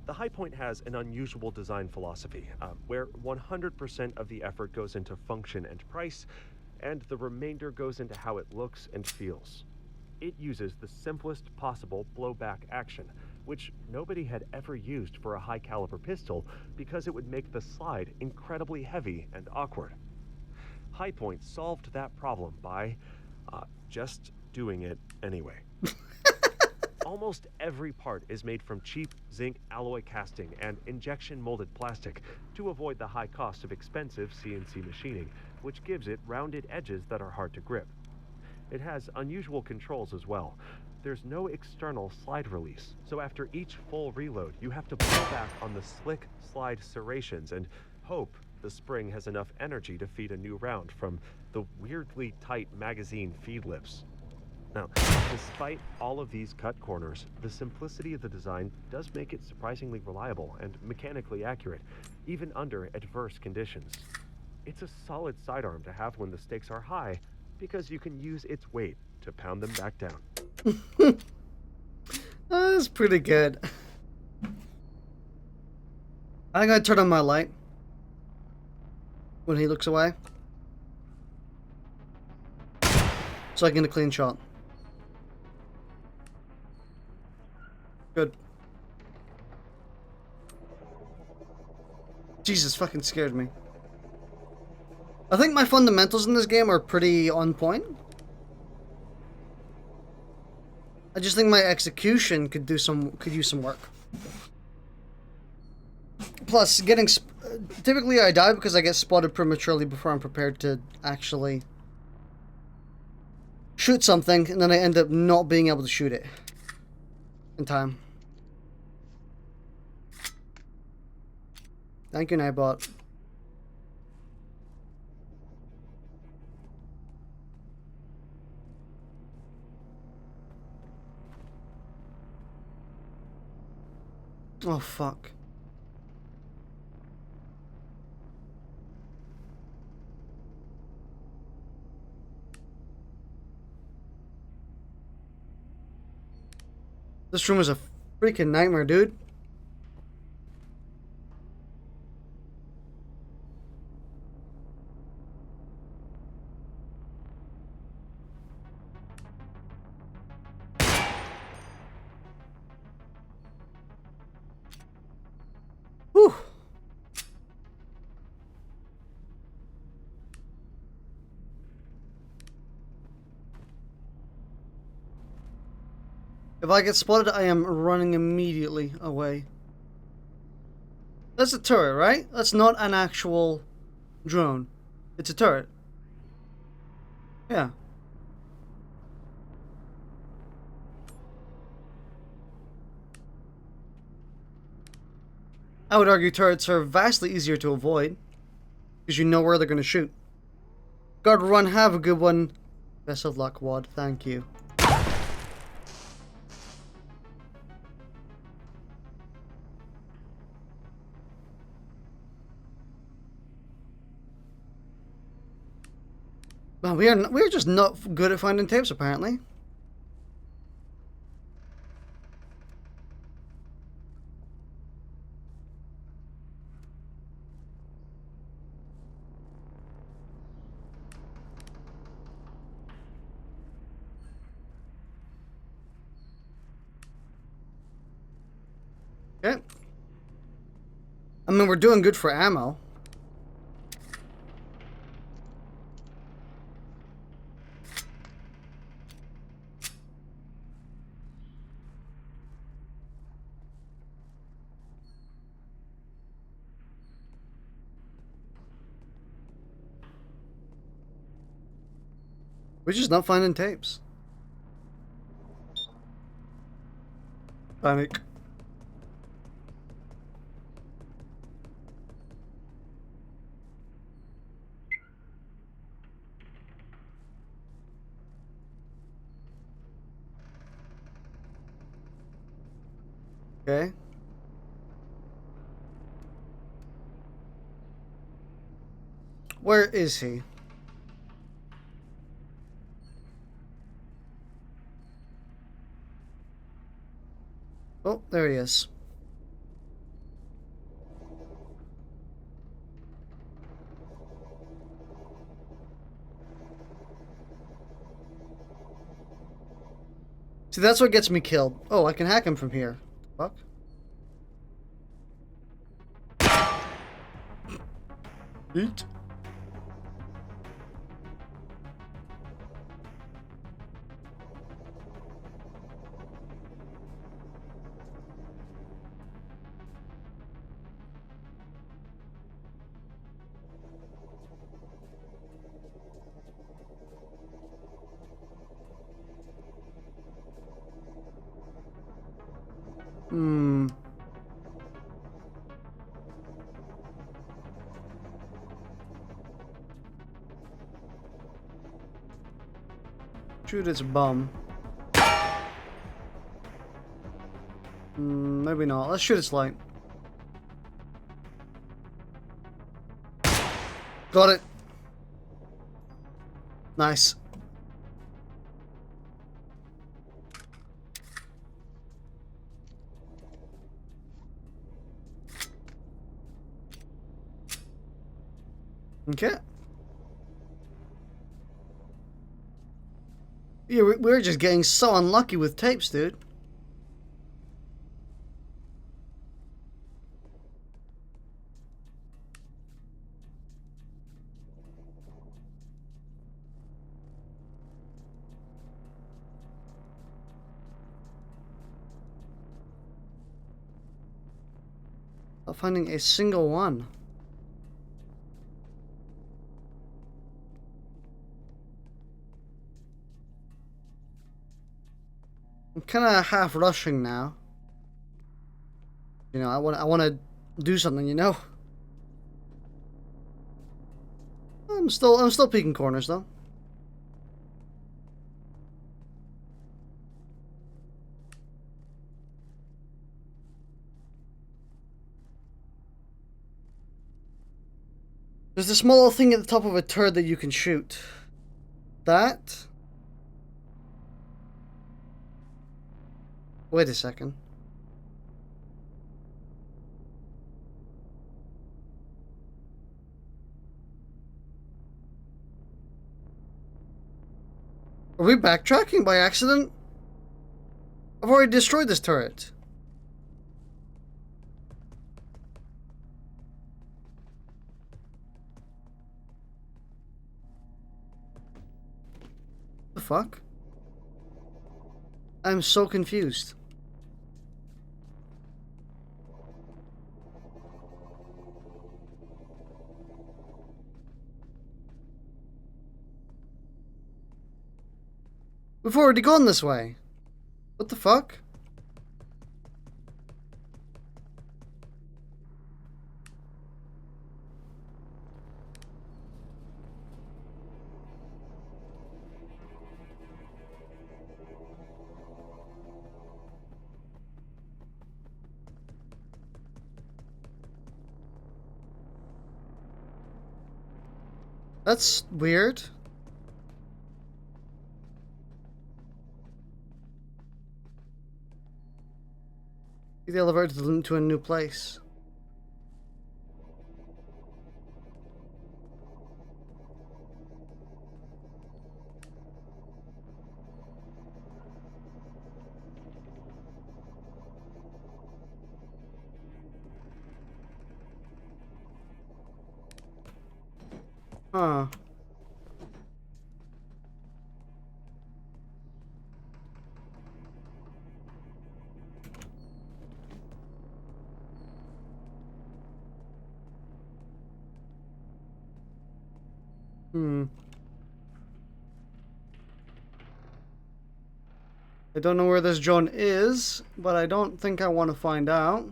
The High Point has an unusual design philosophy, where 100% of the effort goes into function and price, and the remainder goes into how it looks and feels. It uses the simplest possible blowback action, which nobody had ever used for a high-caliber pistol because it would make the slide incredibly heavy and awkward. High Point solved that problem by just doing it anyway. Almost every part is made from cheap zinc alloy casting and injection molded plastic to avoid the high cost of expensive CNC machining, which gives it rounded edges that are hard to grip. It has unusual controls as well. There's no external slide release, so after each full reload, you have to pull back on the slick slide serrations and hope the spring has enough energy to feed a new round from the weirdly tight magazine feed lips. Now, despite all of these cut corners, the simplicity of the design does make it surprisingly reliable and mechanically accurate, even under adverse conditions. It's a solid sidearm to have when the stakes are high, because you can use its weight to pound them back down. That's pretty good. I gotta turn on my light when he looks away, so I can get a clean shot. Good. Jesus fucking scared me. I think my fundamentals in this game are pretty on point. I just think my execution could use some work. Plus, typically I die because I get spotted prematurely before I'm prepared to actually shoot something, and then I end up not being able to shoot it in time. Thank you, Nightbot. Oh, fuck. This room is a freaking nightmare, dude. Whew. If I get spotted, I am running immediately away. That's a turret, right? That's not an actual drone. It's a turret. Yeah. I would argue turrets are vastly easier to avoid, because you know where they're going to shoot. God, run, have a good one. Best of luck, Wad. Thank you. Well, we are just not good at finding tapes, apparently. Okay. I mean, we're doing good for ammo. We're just not finding tapes. Panic. Okay. Where is he? Oh, there he is. See, that's what gets me killed. Oh, I can hack him from here. Fuck. Eat. Hmm. Shoot its bum. Maybe not. Let's shoot its light. Got it. Nice. Okay. Yeah, we're just getting so unlucky with tapes, dude. Not finding a single one. I'm kind of half rushing now. You know, I want to do something. You know. I'm still peeking corners though. There's a small little thing at the top of a turret that you can shoot. That. Wait a second. Are we backtracking by accident? I've already destroyed this turret. The fuck? I'm so confused. We've already gone this way. What the fuck? That's weird. Take the elevator to a new place. Huh. I don't know where this drone is, but I don't think I want to find out.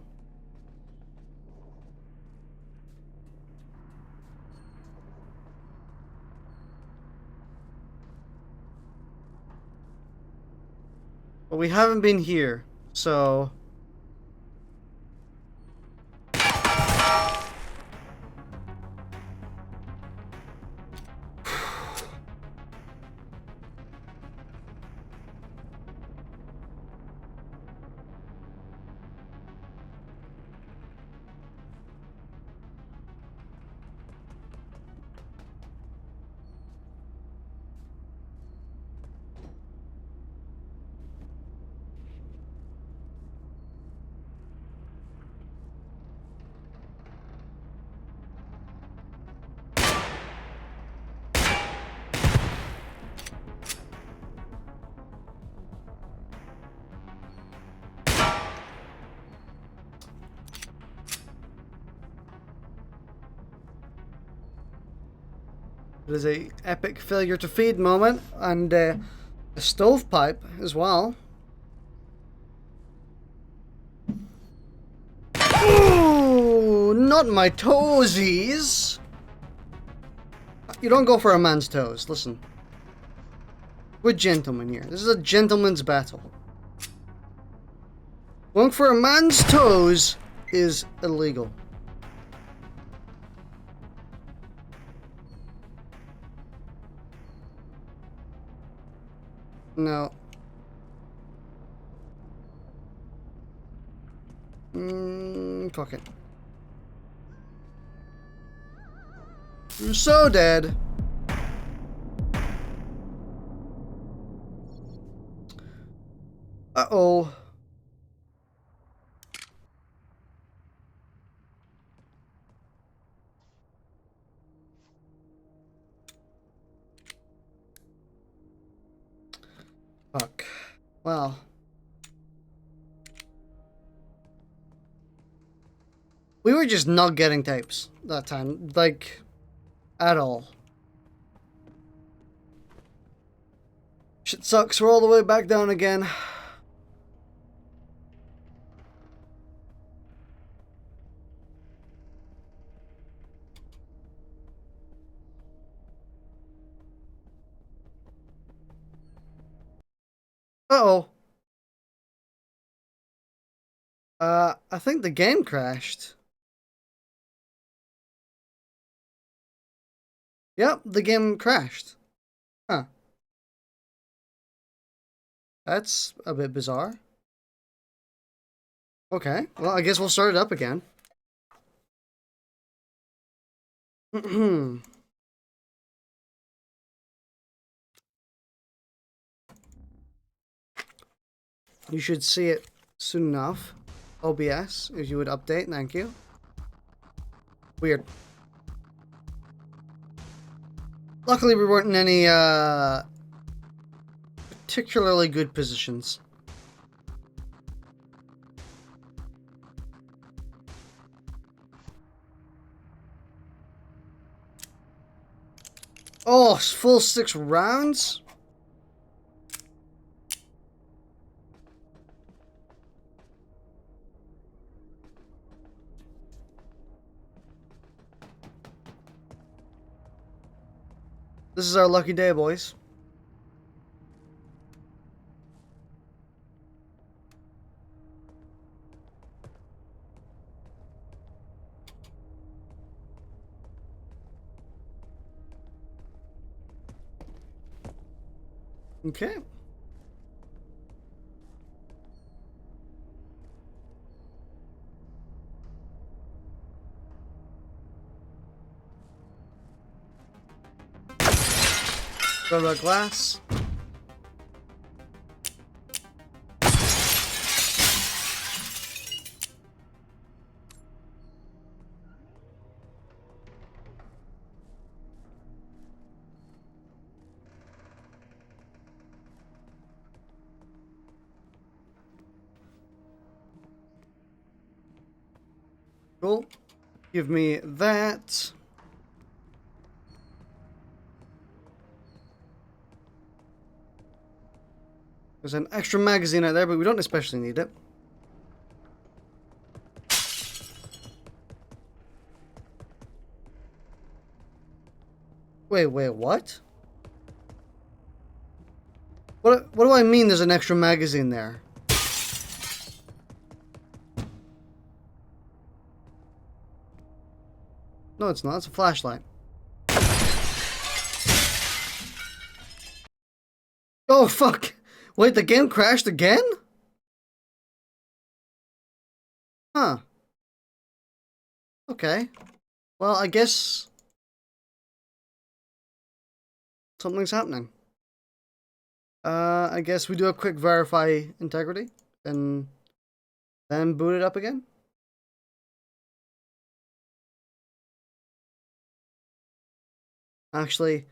But we haven't been here, so... It is a epic failure to feed moment, and a stovepipe as well. Ooh, not my toesies! You don't go for a man's toes, listen. We're gentlemen here. This is a gentleman's battle. Going for a man's toes is illegal. No. Fuck it. You're so dead. Uh-oh. Fuck. Well. We were just not getting tapes that time. Like, at all. Shit sucks. We're all the way back down again. Uh-oh. I think the game crashed. Yep, the game crashed. Huh. That's a bit bizarre. Okay, well, I guess we'll start it up again. You should see it soon enough. OBS, if you would update, thank you. Weird. Luckily, we weren't in any, particularly good positions. Oh, full 6 rounds? This is our lucky day, boys. Okay. Grab a glass. Cool. Give me that. There's an extra magazine out there, but we don't especially need it. Wait, what? What do I mean there's an extra magazine there? No, it's not. It's a flashlight. Oh, fuck. Wait, the game crashed again? Huh. Okay. Well, I guess something's happening. I guess we do a quick verify integrity and then boot it up again. Actually,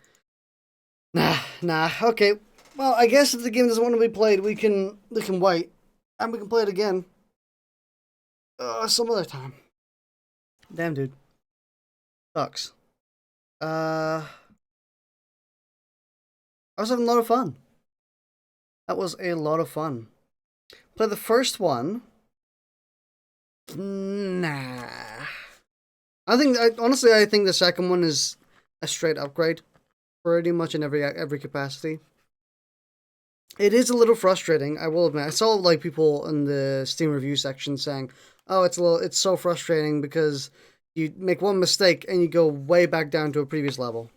nah. Okay. Well, I guess if the game doesn't want to be played, we can wait, and we can play it again. Some other time. Damn, dude. Sucks. I was having a lot of fun. That was a lot of fun. Play the first one. Nah. Honestly, I think the second one is a straight upgrade, pretty much in every capacity. It is a little frustrating, I will admit. I saw like people in the Steam review section saying, "Oh, it's so frustrating because you make one mistake and you go way back down to a previous level."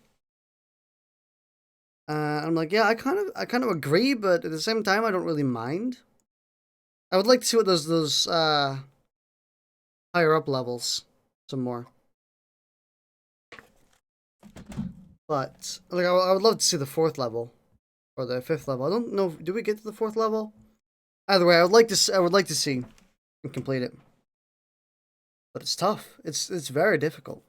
I'm like, yeah, I kind of agree, but at the same time, I don't really mind. I would like to see what those higher up levels some more. But like, I would love to see the 4th level or the 5th level. I don't know. Do we get to the 4th level? Either way, I would like to see and complete it. But it's tough. It's very difficult.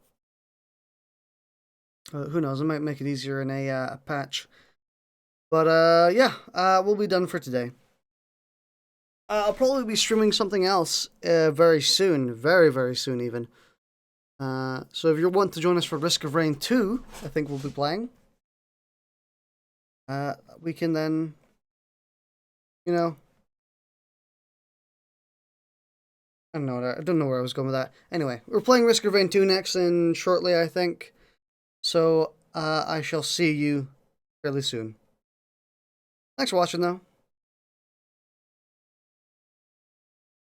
Who knows? I might make it easier in a patch. But yeah, we'll be done for today. I'll probably be streaming something else very soon, very soon even. So if you want to join us for Risk of Rain 2, I think we'll be playing. We can then, you know, I don't know where I was going with that. Anyway, we're playing Risk of Rain 2 next and shortly, I think. So I shall see you fairly soon. Thanks for watching, though.